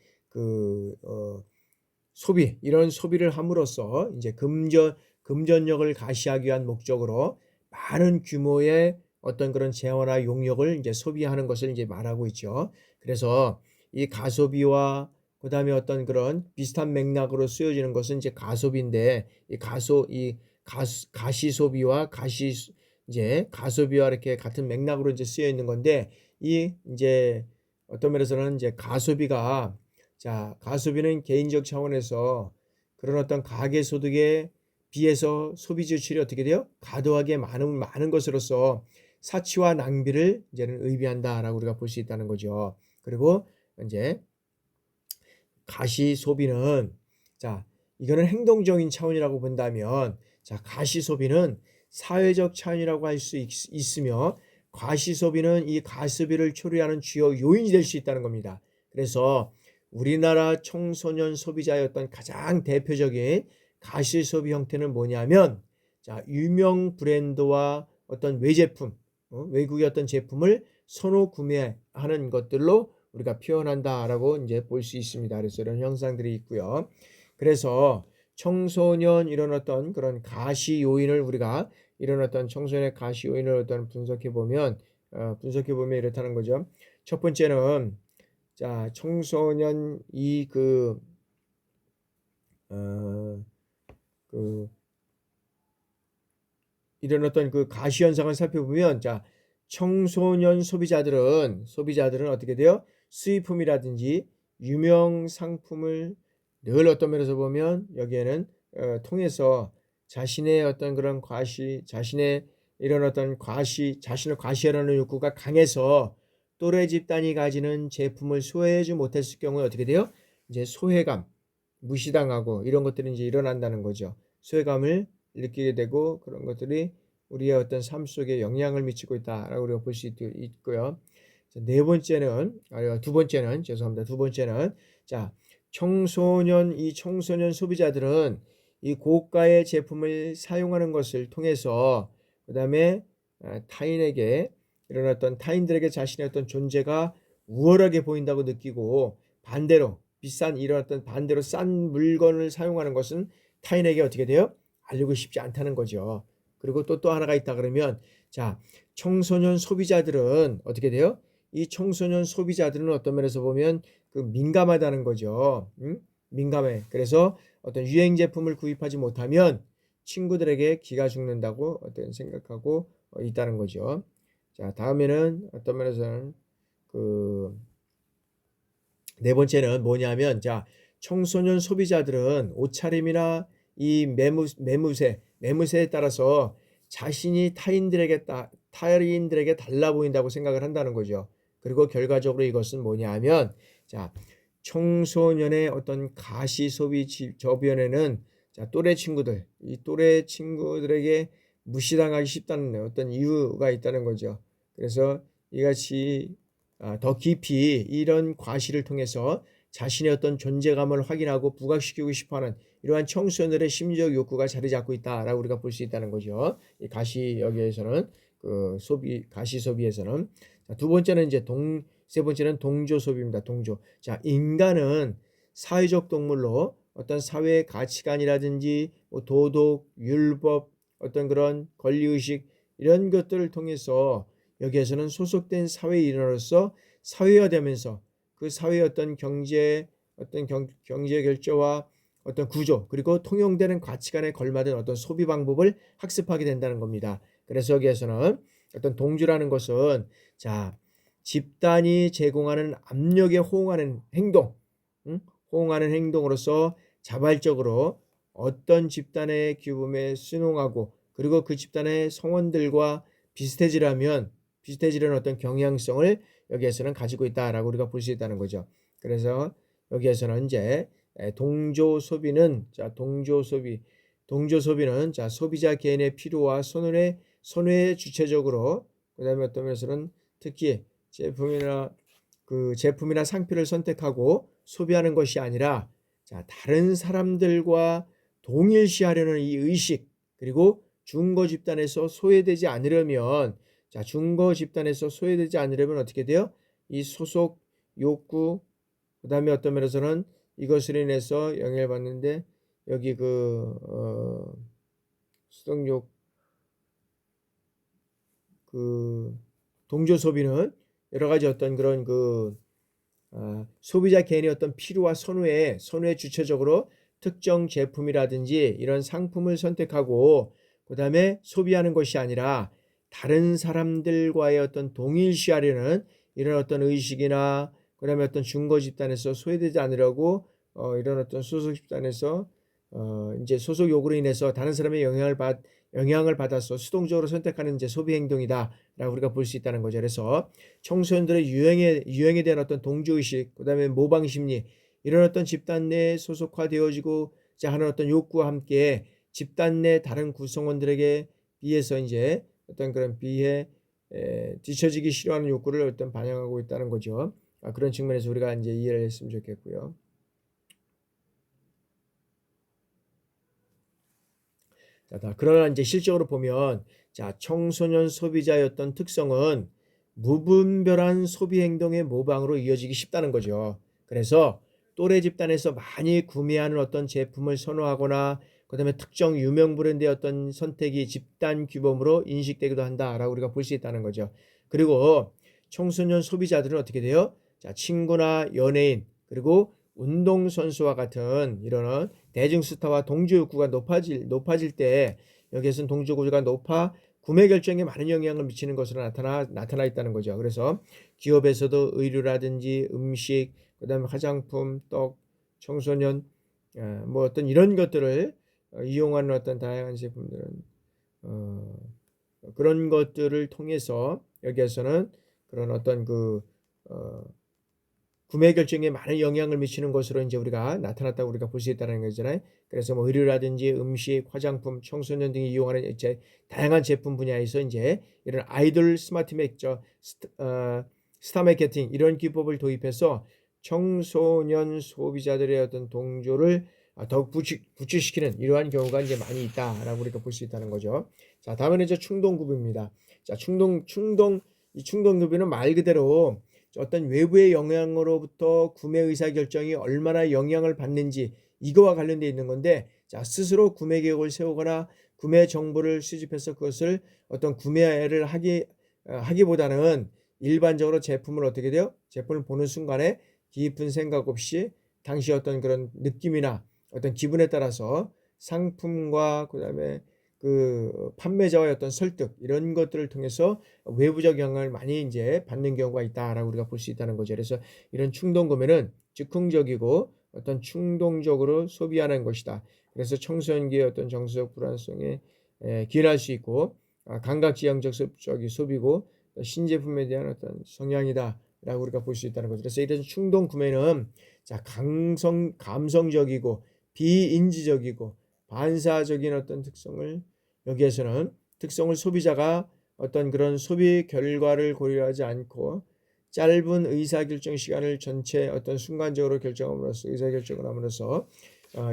S1: 소비, 이런 소비를 함으로써 이제 금전력을 가시하기 위한 목적으로 많은 규모의 어떤 그런 재화나 용역을 이제 소비하는 것을 이제 말하고 있죠. 그래서 이 가소비와 그다음에 어떤 그런 비슷한 맥락으로 쓰여지는 것은 이제 가소비인데, 가시소비와 이제 가소비와 이렇게 같은 맥락으로 이제 쓰여 있는 건데, 이 이제 어떤 면에서는 이제 가소비가, 자, 가소비는 개인적 차원에서 그런 어떤 가계소득에 비해서 소비 지출이 어떻게 돼요? 과도하게 많은 것으로서 사치와 낭비를 이제는 의미한다라고 우리가 볼 수 있다는 거죠. 그리고 이제 가시 소비는, 자, 이거는 행동적인 차원이라고 본다면, 자, 가시 소비는 사회적 차원이라고 할 수 있으며, 과시 소비는 이 가습비를 초래하는 주요 요인이 될 수 있다는 겁니다. 그래서 우리나라 청소년 소비자의 어떤 가장 대표적인 가시 소비 형태는 뭐냐면, 자, 유명 브랜드와 어떤 외제품, 외국의 어떤 제품을 선호 구매하는 것들로 우리가 표현한다라고 이제 볼 수 있습니다. 그래서 이런 형상들이 있고요. 그래서 청소년 이런 어떤 그런 가시 요인을 우리가, 이런 어떤 청소년의 가시 요인을 어떤 분석해 보면 이렇다는 거죠. 첫 번째는, 자, 청소년 이런 어떤 그 가시 현상을 살펴보면, 자, 청소년 소비자들은 어떻게 돼요? 수입품이라든지 유명 상품을 늘 어떤 면에서 보면 여기에는 통해서 자신의 어떤 그런 자신을 과시하려는 욕구가 강해서 또래 집단이 가지는 제품을 소화하지 못했을 경우에 어떻게 돼요? 이제 소외감, 무시당하고 이런 것들이 이제 일어난다는 거죠. 소외감을 느끼게 되고, 그런 것들이 우리의 어떤 삶 속에 영향을 미치고 있다라고 우리가 볼 수 있고요. 두 번째는, 자, 청소년 소비자들은 이 고가의 제품을 사용하는 것을 통해서, 그다음에 타인들에게 자신의 어떤 존재가 우월하게 보인다고 느끼고, 반대로 반대로 싼 물건을 사용하는 것은 타인에게 어떻게 돼요? 알리고 싶지 않다는 거죠. 그리고 또 하나가 있다 그러면, 자, 청소년 소비자들은 어떻게 돼요? 이 청소년 소비자들은 어떤 면에서 보면 민감하다는 거죠. 민감해. 그래서 어떤 유행 제품을 구입하지 못하면 친구들에게 기가 죽는다고 어떤 생각하고 있다는 거죠. 자, 다음에는 어떤 면에서는 네 번째는 뭐냐면, 자, 청소년 소비자들은 옷차림이나 이 매무새에 따라서 자신이 타인들에게 달라 보인다고 생각을 한다는 거죠. 그리고 결과적으로 이것은 뭐냐면, 자, 청소년의 어떤 가시 소비 저변에는, 자, 또래 친구들에게 무시당하기 쉽다는 어떤 이유가 있다는 거죠. 그래서 이같이 더 깊이 이런 과시를 통해서 자신의 어떤 존재감을 확인하고 부각시키고 싶어하는 이러한 청소년들의 심리적 욕구가 자리 잡고 있다라고 우리가 볼 수 있다는 거죠. 이 여기에서는 가시 소비에서는. 자, 세 번째는 동조 소비입니다. 동조. 자, 인간은 사회적 동물로 어떤 사회의 가치관이라든지 도덕, 율법, 어떤 그런 권리의식, 이런 것들을 통해서 여기에서는 소속된 사회 일원으로서 사회화되면서 그 사회의 어떤 경제 결조와 어떤 구조, 그리고 통용되는 가치관에 걸맞은 어떤 소비 방법을 학습하게 된다는 겁니다. 그래서 여기에서는 어떤 동조라는 것은, 자, 집단이 제공하는 압력에 호응하는 행동으로서 자발적으로 어떤 집단의 규범에 순응하고, 그리고 그 집단의 성원들과 비슷해지려는 어떤 경향성을 여기에서는 가지고 있다라고 우리가 볼 수 있다는 거죠. 그래서 여기에서는 이제 동조 소비는, 자, 소비자 개인의 필요와 선호에 주체적으로, 그다음에 어떤 면에서는 특히 제품이나 상표를 선택하고 소비하는 것이 아니라, 자, 다른 사람들과 동일시하려는 이 의식, 그리고 중고 집단에서 소외되지 않으려면, 자, 중고 집단에서 소외되지 않으려면 어떻게 돼요? 이 소속 욕구, 그다음에 어떤 면에서는 이것으로 인해서 영향을 받는데, 여기 수동욕, 동조 소비는 여러 가지 어떤 그런 소비자 개인의 어떤 필요와 선호에 주체적으로 특정 제품이라든지 이런 상품을 선택하고, 그 다음에 소비하는 것이 아니라 다른 사람들과의 어떤 동일시하려는 이런 어떤 의식이나, 그 다음에 어떤 중고 집단에서 소외되지 않으려고 이런 어떤 소속 집단에서 이제 소속 욕구로 인해서 다른 사람의 영향을 받아서 수동적으로 선택하는 이제 소비 행동이다라고 우리가 볼 수 있다는 거죠. 그래서 청소년들의 유행에 대한 어떤 동조의식, 그다음에 모방 심리, 이런 어떤 집단 내에 소속화되어지고 하는 어떤 욕구와 함께 집단 내 다른 구성원들에게 비해서 이제 어떤 그런 뒤처지기 싫어하는 욕구를 어떤 반영하고 있다는 거죠. 그런 측면에서 우리가 이제 이해를 했으면 좋겠고요. 그러나 이제 실적으로 보면, 청소년 소비자의 어떤 특성은 무분별한 소비 행동의 모방으로 이어지기 쉽다는 거죠. 그래서 또래 집단에서 많이 구매하는 어떤 제품을 선호하거나, 그다음에 특정 유명 브랜드의 어떤 선택이 집단 규범으로 인식되기도 한다라고 우리가 볼 수 있다는 거죠. 그리고 청소년 소비자들은 어떻게 돼요? 친구나 연예인, 그리고 운동선수와 같은 이런 대중스타와 동조 욕구가 높아질 때, 여기에서는 동조 구조가 높아 구매 결정에 많은 영향을 미치는 것으로 나타나 있다는 거죠. 그래서 기업에서도 의류라든지 음식, 그다음에 화장품, 떡, 청소년, 뭐 어떤 이런 것들을 이용하는 어떤 다양한 제품들은 그런 것들을 통해서 여기에서는 그런 어떤 어, 구매 결정에 많은 영향을 미치는 것으로 이제 우리가 나타났다고 우리가 볼 수 있다는 거잖아요. 그래서 뭐 의류라든지 음식, 화장품, 청소년 등이 이용하는 이제 다양한 제품 분야에서 이제 이런 아이돌 스마트 맥저, 스타 마케팅, 이런 기법을 도입해서 청소년 소비자들의 어떤 동조를 더욱 부추시키는 이러한 경우가 이제 많이 있다라고 우리가 볼 수 있다는 거죠. 자, 다음에는 이제 충동구비입니다. 자, 이 충동구비는 말 그대로 어떤 외부의 영향으로부터 구매 의사 결정이 얼마나 영향을 받는지, 이거와 관련되어 있는 건데, 스스로 구매 계획을 세우거나 구매 정보를 수집해서 그것을 어떤 구매를 하기보다는 일반적으로 제품을 어떻게 돼요? 제품을 보는 순간에 깊은 생각 없이 당시 어떤 그런 느낌이나 어떤 기분에 따라서 상품과 그다음에 판매자와의 어떤 설득, 이런 것들을 통해서 외부적 영향을 많이 이제 받는 경우가 있다라고 우리가 볼 수 있다는 거죠. 그래서 이런 충동 구매는 즉흥적이고 어떤 충동적으로 소비하는 것이다. 그래서 청소년기의 어떤 정서적 불안성에 기인할 수 있고, 감각지향적 소비고 신제품에 대한 어떤 성향이다라고 우리가 볼 수 있다는 거죠. 그래서 이런 충동 구매는 감성적이고 비인지적이고 반사적인 어떤 특성을 소비자가 어떤 그런 소비 결과를 고려하지 않고 짧은 의사결정 시간을 전체 어떤 순간적으로 의사결정을 함으로써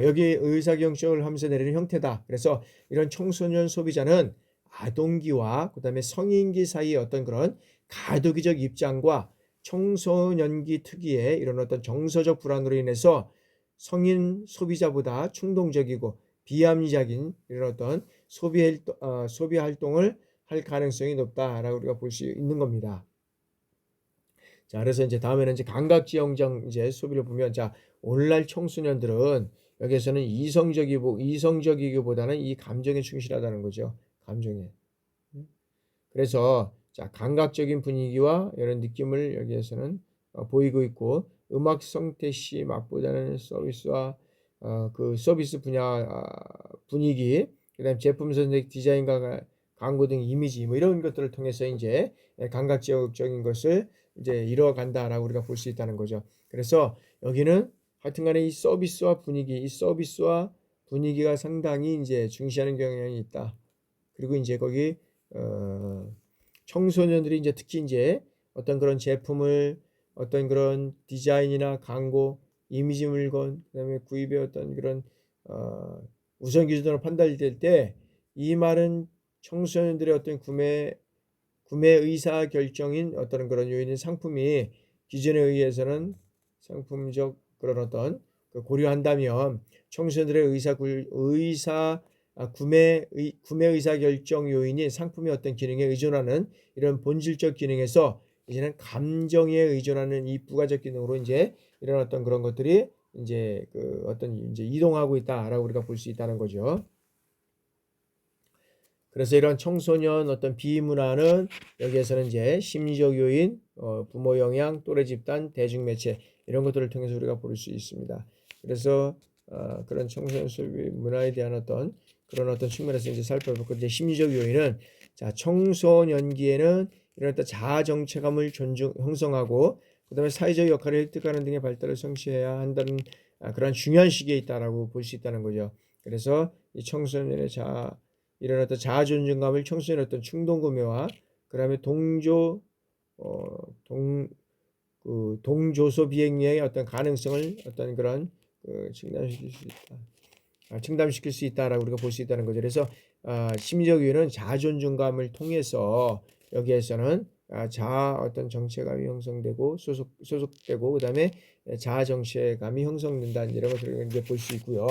S1: 여기 의사결정을 하면서 내리는 형태다. 그래서 이런 청소년 소비자는 아동기와 그다음에 성인기 사이의 어떤 그런 가도기적 입장과 청소년기 특유의 이런 어떤 정서적 불안으로 인해서 성인 소비자보다 충동적이고 비합리적인 이런 어떤 소비 활동을 할 가능성이 높다라고 우리가 볼 수 있는 겁니다. 자, 그래서 이제 다음에는 이제 감각지향적 이제 소비를 보면, 오늘날 청소년들은 여기에서는 이성적이기보다는 이 감정에 충실하다는 거죠. 감정에. 그래서 감각적인 분위기와 이런 느낌을 여기에서는 보이고 있고, 음악 성택시 맛보다는 서비스와 서비스 분야 분위기, 그다음 제품 선택, 디자인과 광고 등 이미지, 뭐 이런 것들을 통해서 이제 감각적인 것을 이제 이뤄간다라고 우리가 볼 수 있다는 거죠. 그래서 여기는 하여튼간에 이 서비스와 분위기가 상당히 이제 중시하는 경향이 있다. 그리고 이제 거기 청소년들이 이제 특히 이제 어떤 그런 제품을 어떤 그런 디자인이나 광고, 이미지 물건, 그다음에 구입의 어떤 그런 우선 기준으로 판단될 때 이 말은 청소년들의 어떤 구매 의사 결정인 어떤 그런 요인인 상품이 기준에 의해서는 상품적 그런 어떤 고려한다면 청소년들의 구매 의사 결정 요인이 상품의 어떤 기능에 의존하는 이런 본질적 기능에서 이제는 감정에 의존하는 이 부가적 기능으로 이제 이런 어떤 그런 것들이 이제 그 어떤 이제 이동하고 있다라고 우리가 볼 수 있다는 거죠. 그래서 이런 청소년 어떤 비문화는 여기에서는 이제 심리적 요인, 부모 영향, 또래 집단, 대중매체 이런 것들을 통해서 우리가 볼 수 있습니다. 그래서 그런 청소년 소비 문화에 대한 어떤 그런 어떤 측면에서 이제 살펴보고 이제 심리적 요인은 자 청소년기에는 이런 어떤 자아 정체감을 형성하고 그다음에 사회적 역할을 획득하는 등의 발달을 성취해야 한다는 그런 중요한 시기에 있다라고 볼 수 있다는 거죠. 그래서 이 청소년의 이런 어떤 자아 존중감을 청소년의 어떤 충동 구매와 그다음에 어, 동, 동조소 비행의 어떤 가능성을 어떤 그런 증담시킬 수 있다. 증담시킬 수 있다라고 우리가 볼 수 있다는 거죠. 그래서 심리적 유인은 자아 존중감을 통해서 여기에서는 자아 어떤 정체감이 형성되고 소속되고 그다음에 자아 정체감이 형성된다 이런 것들을 이제 볼 수 있고요.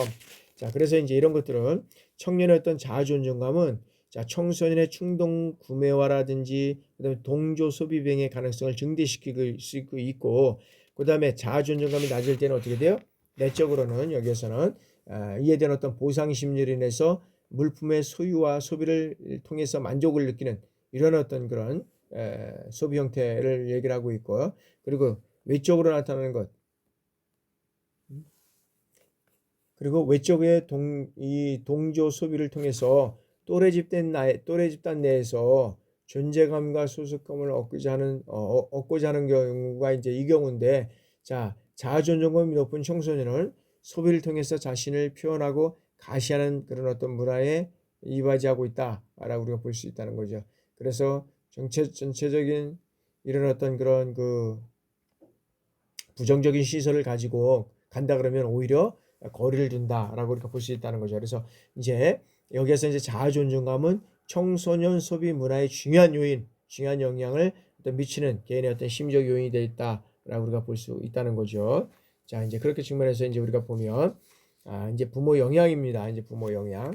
S1: 자, 그래서 이제 이런 것들은 청년의 어떤 자아 존중감은 자, 청소년의 충동 구매화라든지 그다음에 동조 소비 비행의 가능성을 증대시킬 수 있고 그다음에 자아 존중감이 낮을 때는 어떻게 돼요? 내적으로는 여기에서는 이에 대한 어떤 보상 심리를 인해서 물품의 소유와 소비를 통해서 만족을 느끼는 이런 어떤 그런 소비 형태를 얘기를 하고 있고요. 그리고 외적으로 나타나는 것. 그리고 외적의 이 동조 소비를 통해서 또래 집단 내에서 존재감과 소속감을 얻고자 하는 경우가 이제 이 경우인데, 자, 자아 존중감이 높은 청소년은 소비를 통해서 자신을 표현하고 가시하는 그런 어떤 문화에 이바지하고 있다라고 우리가 볼 수 있다는 거죠. 그래서 전체적인 이런 어떤 그런 부정적인 시설을 가지고 간다 그러면 오히려 거리를 둔다라고 우리가 볼 수 있다는 거죠. 그래서 이제 여기에서 이제 자아 존중감은 청소년 소비 문화의 중요한 영향을 미치는 개인의 어떤 심리적 요인이 되어 있다라고 우리가 볼 수 있다는 거죠. 자, 이제 그렇게 측면에서 이제 우리가 보면 이제 부모 영향입니다. 이제 부모 영향.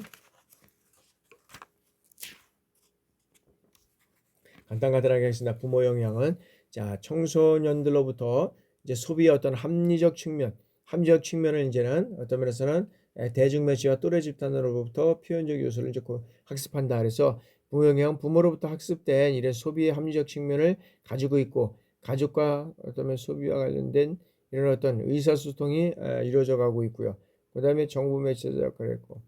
S1: 간단하게 하겠습니다. 부모 영향은 자, 청소년들로부터 이제 소비의 어떤 합리적 측면을 이제는 어떤 면에서는 대중매체와 또래 집단으로부터 표현적 요소를 이제 학습한다. 그래서 부모 영향 부모로부터 학습된 이런 소비의 합리적 측면을 가지고 있고 가족과 어떤 소비와 관련된 이런 어떤 의사소통이 이루어져 가고 있고요. 그다음에 정부 매체적 역할을 했고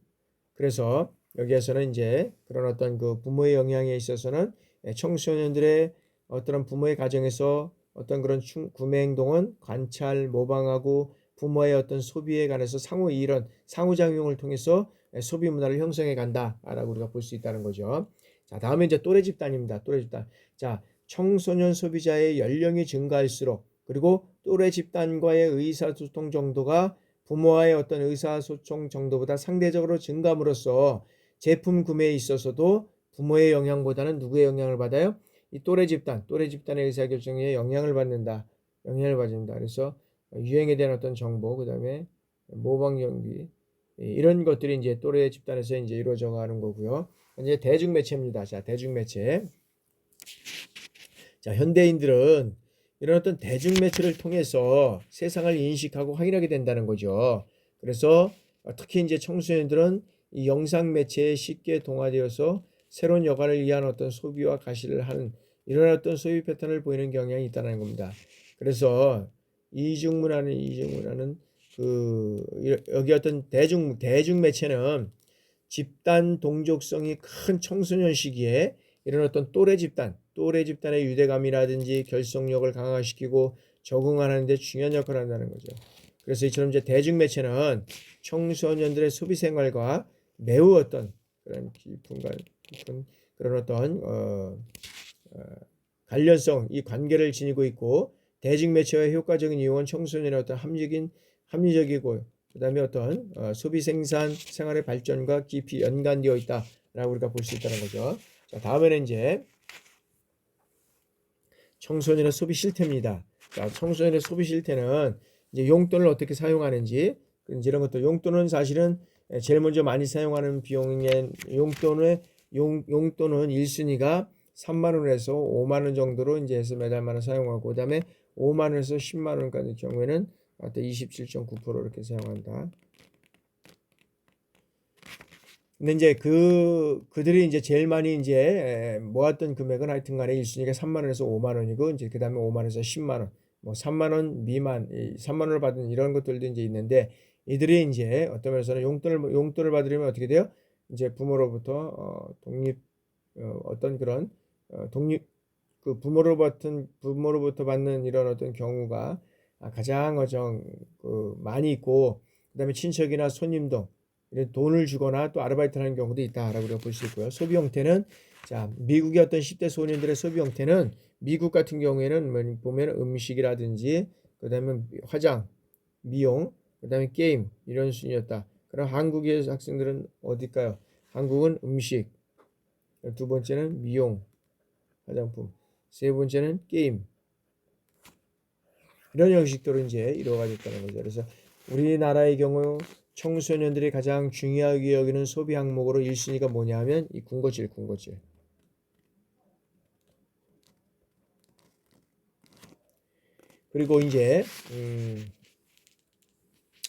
S1: 그래서 여기에서는 이제 그런 어떤 부모의 영향에 있어서는 청소년들의 어떤 부모의 가정에서 어떤 그런 구매 행동은 관찰, 모방하고 부모의 어떤 소비에 관해서 이런 상호작용을 통해서 소비 문화를 형성해 간다라고 우리가 볼 수 있다는 거죠. 자, 다음에 이제 또래 집단입니다. 또래 집단. 자, 청소년 소비자의 연령이 증가할수록 그리고 또래 집단과의 의사소통 정도가 부모와의 어떤 의사소통 정도보다 상대적으로 증감으로써 제품 구매에 있어서도 부모의 영향보다는 누구의 영향을 받아요? 이 또래 집단의 의사결정에 영향을 받는다. 그래서 유행에 대한 어떤 정보, 그 다음에 모방 연기 이런 것들이 이제 또래 집단에서 이제 이루어져 가는 거고요. 이제 대중매체입니다. 자, 대중매체. 자, 현대인들은 이런 어떤 대중매체를 통해서 세상을 인식하고 확인하게 된다는 거죠. 그래서 특히 이제 청소년들은 이 영상 매체에 쉽게 동화되어서 새로운 여가를 위한 어떤 소비와 가시를 하는 이런 어떤 소비 패턴을 보이는 경향이 있다는 겁니다. 그래서 이중문화는 여기 어떤 대중매체는 집단 동족성이 큰 청소년 시기에 이런 어떤 또래 집단의 유대감이라든지 결속력을 강화시키고 적응하는 데 중요한 역할을 한다는 거죠. 그래서 이처럼 이제 대중매체는 청소년들의 소비 생활과 매우 어떤 그런 깊은 그런 어떤 관련성, 이 관계를 지니고 있고 대중매체의 효과적인 이용은 청소년의 어떤 합리적이고 그다음에 어떤 소비 생산 생활의 발전과 깊이 연관되어 있다. 우리가 볼 수 있다는 거죠. 자, 다음에는 이제 청소년의 소비 실태입니다. 자, 청소년의 소비 실태는 이제 용돈을 어떻게 사용하는지 이제 이런 것도 용돈은 사실은 제일 먼저 많이 사용하는 비용의 용돈은 1순위가 3만 원에서 5만 원 정도로 이제 해서 매달마다 사용하고 그다음에 5만 원에서 10만 원까지 경우에는 27.9% 이렇게 사용한다. 근데 이제 그들이 이제 제일 많이 이제 모았던 금액은 하여튼 간에 1순위가 3만 원에서 5만 원이고 이제 그다음에 5만 원에서 10만 원, 뭐 3만 원 미만, 3만 원을 받은 이런 것들도 이제 있는데 이들이 이제 어떤 면에서는 용돈을 받으려면 어떻게 돼요? 이제 부모로부터 어떤 그런 독립 그 부모로부터 받는 이런 어떤 경우가 가장 많이 있고 그다음에 친척이나 손님도 이런 돈을 주거나 또 아르바이트를 하는 경우도 있다라고 우리가 볼 수 있고요. 소비 형태는 자 미국의 어떤 10대 소년들의 소비 형태는 미국 같은 경우에는 보면 음식이라든지 그다음에 화장, 미용, 그다음에 게임 이런 순이었다. 그럼 한국의 학생들은 어딜까요? 한국은 음식, 두 번째는 미용, 화장품, 세 번째는 게임 이런 형식대로 이제 이루어가고 있다는 거죠. 그래서 우리나라의 경우 청소년들이 가장 중요하게 여기는 소비 항목으로 1순위가 뭐냐 하면 이 군것질. 그리고 이제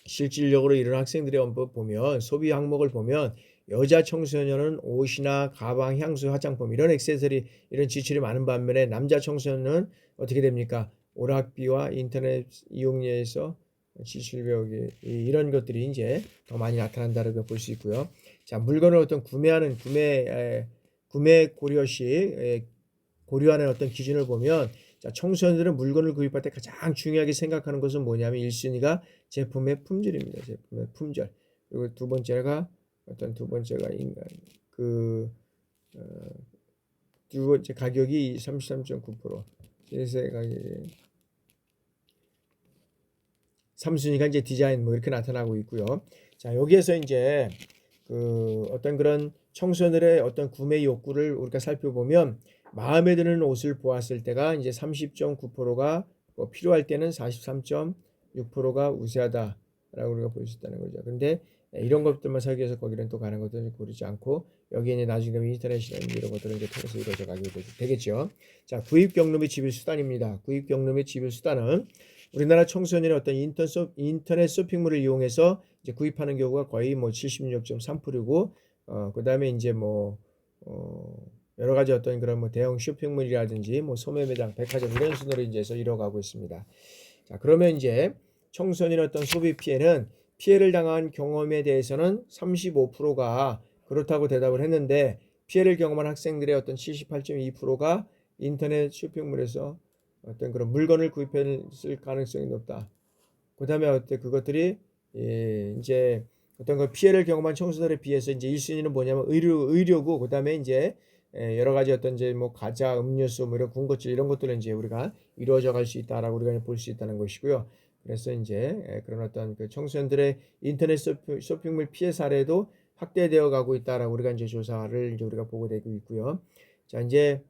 S1: 실질적으로 이런 학생들의 언법 보면 소비 항목을 보면 여자 청소년은 옷이나 가방, 향수, 화장품 이런 액세서리 이런 지출이 많은 반면에 남자 청소년은 어떻게 됩니까? 오락비와 인터넷 이용료에서 지출 배우기 이런 것들이 이제 더 많이 나타난다고 볼 수 있고요. 자, 물건을 어떤 구매 고려 시 고려하는 어떤 기준을 보면 자, 청소년들은 물건을 구입할 때 가장 중요하게 생각하는 것은 뭐냐면 1순위가 제품의 품질입니다. 제품의 품절. 그리고 두 번째가 인간 어, 두 번째 가격이 33.9%. 제세 가격이 3순위가 이제 디자인 뭐 이렇게 나타나고 있고요. 자, 여기에서 이제 어떤 그런 청소년들의 어떤 구매 욕구를 우리가 살펴보면 마음에 드는 옷을 보았을 때가 이제 30.9%가 필요할 때는 43.6%가 우세하다라고 우리가 볼 수 있다는 거죠. 근데 이런 것들만 살기 위해서 거기는 또 가는 것들은 고르지 않고 여기에 이제 나중에 인터넷이나 이런 것들을 이제 통해서 이루어져 가게 되겠죠. 자, 구입 경로 및 지불 수단입니다. 구입 경로 및 지불 수단은 우리나라 청소년의 어떤 인터넷 쇼핑몰을 이용해서 이제 구입하는 경우가 거의 뭐 76.3%고 그다음에 이제 여러 가지 어떤 그런 뭐 대형 쇼핑몰이라든지 뭐 소매 매장, 백화점 이런 순으로 이제 해서 이뤄가고 있습니다. 자, 그러면 이제 청소년의 어떤 소비 피해를 당한 경험에 대해서는 35%가 그렇다고 대답을 했는데 피해를 경험한 학생들의 어떤 78.2%가 인터넷 쇼핑몰에서 어떤 그런 물건을 구입했을 가능성이 높다. 그다음에 그것들이 이제 어떤 그 피해를 경험한 청소년에 비해서 이제 1순위는 뭐냐면 의료고 그다음에 이제 여러 가지 어떤 이제 뭐 과자, 음료수, 뭐 이런 군것질 이런 것들은 이제 우리가 이루어져 갈 수 있다라고 우리가 볼 수 있다는 것이고요. 그래서 이제 그런 어떤 그 청소년들의 인터넷 쇼핑몰 피해 사례도 확대되어 가고 있다라고 우리가 이제 조사를 이제 우리가 보고 되고 있고요. 자, 이제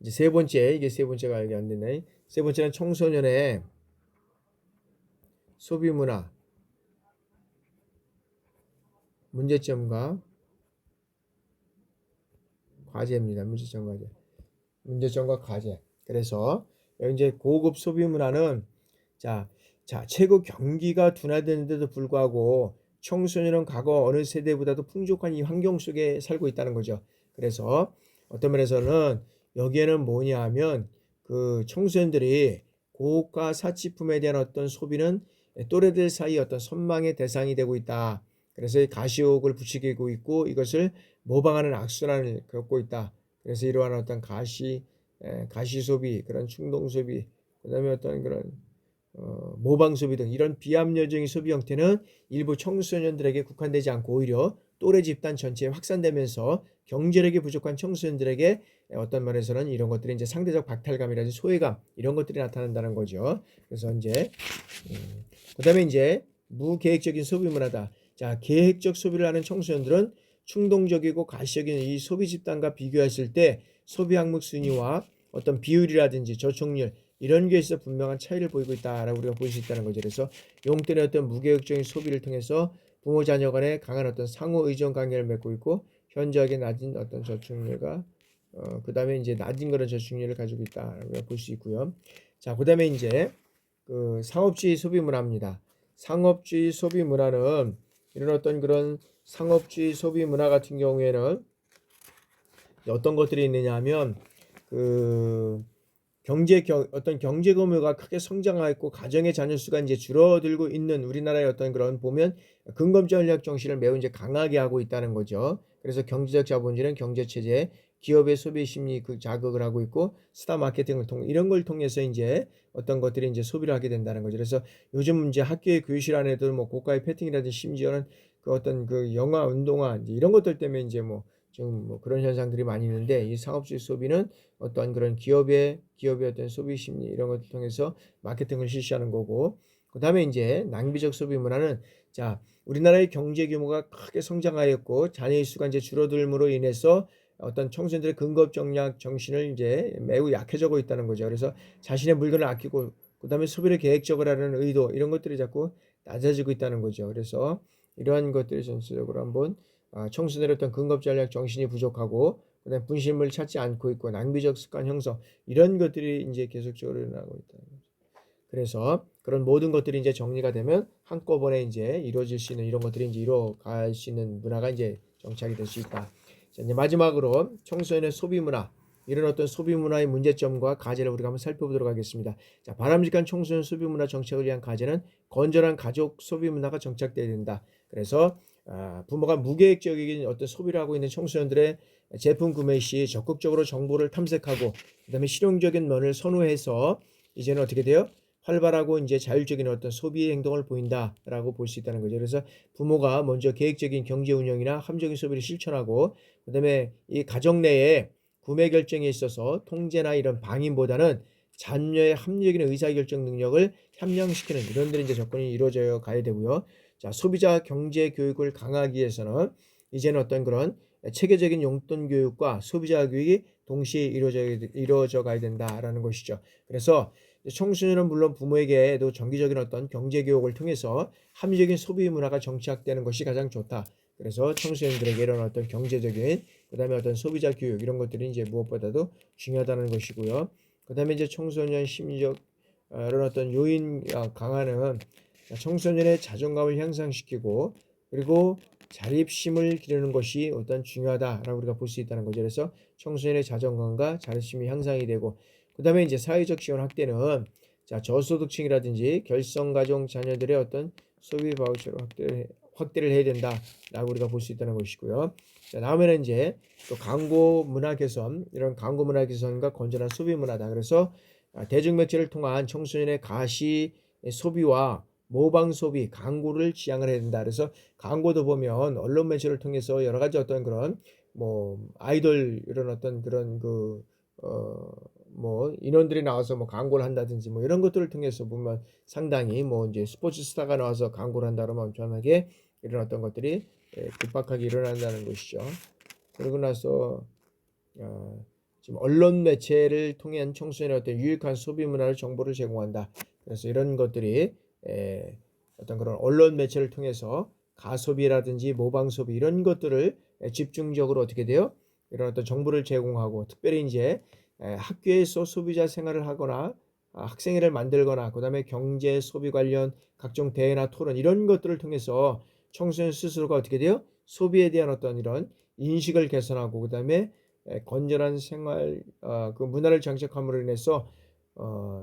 S1: 세 번째, 이게 세 번째가 여기 안 되네. 세 번째는 청소년의 소비 문화, 문제점과 과제입니다. 문제점과 과제. 그래서 여기 이제 고급 소비 문화는 자, 최고 경기가 둔화되는데도 불구하고 청소년은 과거 어느 세대보다도 풍족한 이 환경 속에 살고 있다는 거죠. 그래서 어떤 면에서는 여기에는 뭐냐 하면 그 청소년들이 고가 사치품에 대한 어떤 소비는 또래들 사이 어떤 선망의 대상이 되고 있다. 그래서 가시욕을 부추기고 있고 이것을 모방하는 악순환을 겪고 있다. 그래서 이러한 어떤 가시 소비, 그런 충동 소비, 그다음에 어떤 그런 모방 소비 등 이런 비합리적인 소비 형태는 일부 청소년들에게 국한되지 않고 오히려 또래 집단 전체에 확산되면서 경제력이 부족한 청소년들에게 어떤 면에서는 이런 것들이 이제 상대적 박탈감이라든지 소외감 이런 것들이 나타난다는 거죠. 그래서 이제 그다음에 이제 무계획적인 소비 문화다. 자, 계획적 소비를 하는 청소년들은 충동적이고 가시적인 이 소비 집단과 비교했을 때 소비 항목 순위와 어떤 비율이라든지 저촉률 이런 게 있어 분명한 차이를 보이고 있다라고 우리가 볼 수 있다는 거죠. 그래서 용돈의 어떤 무계획적인 소비를 통해서 부모 자녀 간에 강한 어떤 상호 의존 관계를 맺고 있고 현저하게 낮은 어떤 저축률과 그다음에 이제 낮은 그런 저축률을 가지고 있다라고 볼 수 있고요. 자, 그다음에 이제 그 상업주의 소비 문화입니다. 상업주의 소비 문화는 이런 어떤 그런 상업주의 소비 문화 같은 경우에는 어떤 것들이 있느냐 하면 그 어떤 경제 규모가 크게 성장하고 가정의 자녀 수가 이제 줄어들고 있는 우리나라의 어떤 그런 보면 근검 전략 정신을 매우 이제 강하게 하고 있다는 거죠. 그래서 경제적 자본주의는 경제 체제, 기업의 소비 심리 그 자극을 하고 있고 스타 마케팅을 통해 이런 걸 통해서 이제 어떤 것들이 이제 소비를 하게 된다는 거죠. 그래서 요즘 이제 학교의 교실 안에도 뭐 고가의 패팅이라든지 심지어는 그 어떤 그 영화, 운동화 이제 이런 것들 때문에 이제 뭐 좀 뭐 그런 현상들이 많이 있는데 이 상업주의 소비는 어떠한 그런 기업의 어떤 소비 심리 이런 것을 통해서 마케팅을 실시하는 거고 그다음에 이제 낭비적 소비 문화는 자 우리나라의 경제 규모가 크게 성장하였고 자녀의 수가 이제 줄어들므로 인해서 어떤 청소년들의 근검 전략 정신을 이제 매우 약해지고 있다는 거죠. 그래서 자신의 물건을 아끼고 그다음에 소비를 계획적으로 하는 의도 이런 것들이 자꾸 낮아지고 있다는 거죠. 그래서 이러한 것들이 전체적으로 한번 청소년의 어떤 근검 전략 정신이 부족하고 그다음에 분실물을 찾지 않고 있고 낭비적 습관 형성 이런 것들이 이제 계속적으로 일어나고 있다는 거죠. 그래서 그런 모든 것들이 이제 정리가 되면 한꺼번에 이제 이루어질 수 있는 이런 것들이 이제 이루어갈 수 있는 문화가 이제 정착이 될 수 있다. 자, 이제 마지막으로 청소년의 소비 문화 이런 어떤 소비 문화의 문제점과 과제를 우리가 한번 살펴보도록 하겠습니다. 자, 바람직한 청소년 소비 문화 정착을 위한 과제는 건전한 가족 소비 문화가 정착돼야 된다. 그래서 부모가 무계획적인 어떤 소비를 하고 있는 청소년들의 제품 구매 시 적극적으로 정보를 탐색하고 그다음에 실용적인 면을 선호해서 이제는 어떻게 돼요? 활발하고 이제 자율적인 어떤 소비 행동을 보인다라고 볼 수 있다는 거죠. 그래서 부모가 먼저 계획적인 경제 운영이나 함정적인 소비를 실천하고 그다음에 이 가정 내에 구매 결정에 있어서 통제나 이런 방임보다는 자녀의 합리적인 의사결정 능력을 향량시키는 이런 데는 이제 접근이 이루어져 가야 되고요. 자, 소비자 경제 교육을 강화하기 위해서는 이제는 어떤 그런 체계적인 용돈 교육과 소비자 교육이 동시에 이루어져 가야 된다라는 것이죠. 그래서 청소년은 물론 부모에게도 정기적인 어떤 경제 교육을 통해서 합리적인 소비 문화가 정착되는 것이 가장 좋다. 그래서 청소년들에게 이런 어떤 경제적인 그다음에 어떤 소비자 교육 이런 것들이 이제 무엇보다도 중요하다는 것이고요. 그다음에 이제 청소년 심리적 이런 어떤 요인 강화는 청소년의 자존감을 향상시키고 그리고 자립심을 기르는 것이 어떤 중요하다라고 우리가 볼 수 있다는 거죠. 그래서 청소년의 자존감과 자립심이 향상이 되고 그다음에 이제 사회적 지원 확대는 자 저소득층이라든지 결성가정 자녀들의 어떤 소비 바우처를 확대를 해야 된다라고 우리가 볼 수 있다는 것이고요. 자 다음에는 이제 또 광고 문화 개선 이런 광고 문화 개선과 건전한 소비 문화다. 그래서 대중매체를 통한 청소년의 가시 소비와 모방 소비, 광고를 지향을 해야 된다. 그래서 광고도 보면 언론 매체를 통해서 여러 가지 어떤 그런 뭐 아이돌 이런 어떤 그런 뭐 인원들이 나와서 뭐 광고를 한다든지 뭐 이런 것들을 통해서 보면 상당히 뭐 이제 스포츠 스타가 나와서 광고를 한다 그러면 엄청나게 이런 어떤 것들이 급박하게 일어난다는 것이죠. 그러고 나서 지금 언론 매체를 통한 청소년의 어떤 유익한 소비 문화를 정보를 제공한다. 그래서 이런 것들이 어떤 그런 언론 매체를 통해서 가소비라든지 모방 소비 이런 것들을 집중적으로 어떻게 돼요? 이런 어떤 정보를 제공하고 특별히 이제 학교에서 소비자 생활을 하거나 학생회를 만들거나 그다음에 경제 소비 관련 각종 대회나 토론 이런 것들을 통해서 청소년 스스로가 어떻게 돼요? 소비에 대한 어떤 이런 인식을 개선하고 그다음에 건전한 생활 그 문화를 장착함으로 인해서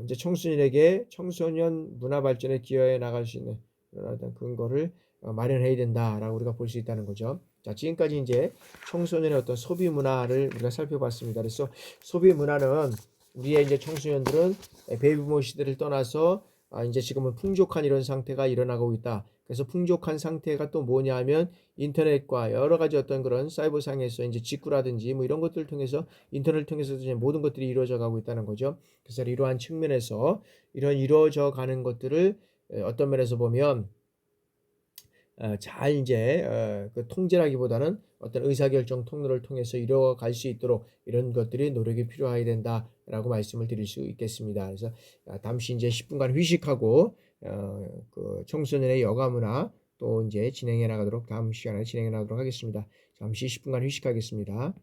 S1: 이제 청소년에게 청소년 문화 발전에 기여해 나갈 수 있는 그런 어떤 근거를 마련해야 된다라고 우리가 볼 수 있다는 거죠. 자, 지금까지 이제 청소년의 어떤 소비 문화를 우리가 살펴봤습니다. 그래서 소비 문화는 우리의 이제 청소년들은 베이비부모 시대를 떠나서 이제 지금은 풍족한 이런 상태가 일어나고 있다. 그래서 풍족한 상태가 또 뭐냐 하면 인터넷과 여러 가지 어떤 그런 사이버상에서 이제 직구라든지 뭐 이런 것들을 통해서 인터넷을 통해서 이제 모든 것들이 이루어져 가고 있다는 거죠. 그래서 이러한 측면에서 이런 이루어져 가는 것들을 어떤 면에서 보면 잘 인제 그 통제라기보다는 어떤 의사결정 통로를 통해서 이뤄갈 수 있도록 이런 것들이 노력이 필요해야 된다라고 말씀을 드릴 수 있겠습니다. 그래서 잠시 인제 10 분간 휴식하고 그 청소년의 여가 문화 또 인제 진행해 나가도록 다음 시간에 진행해 나가도록 하겠습니다. 잠시 10 분간 휴식하겠습니다.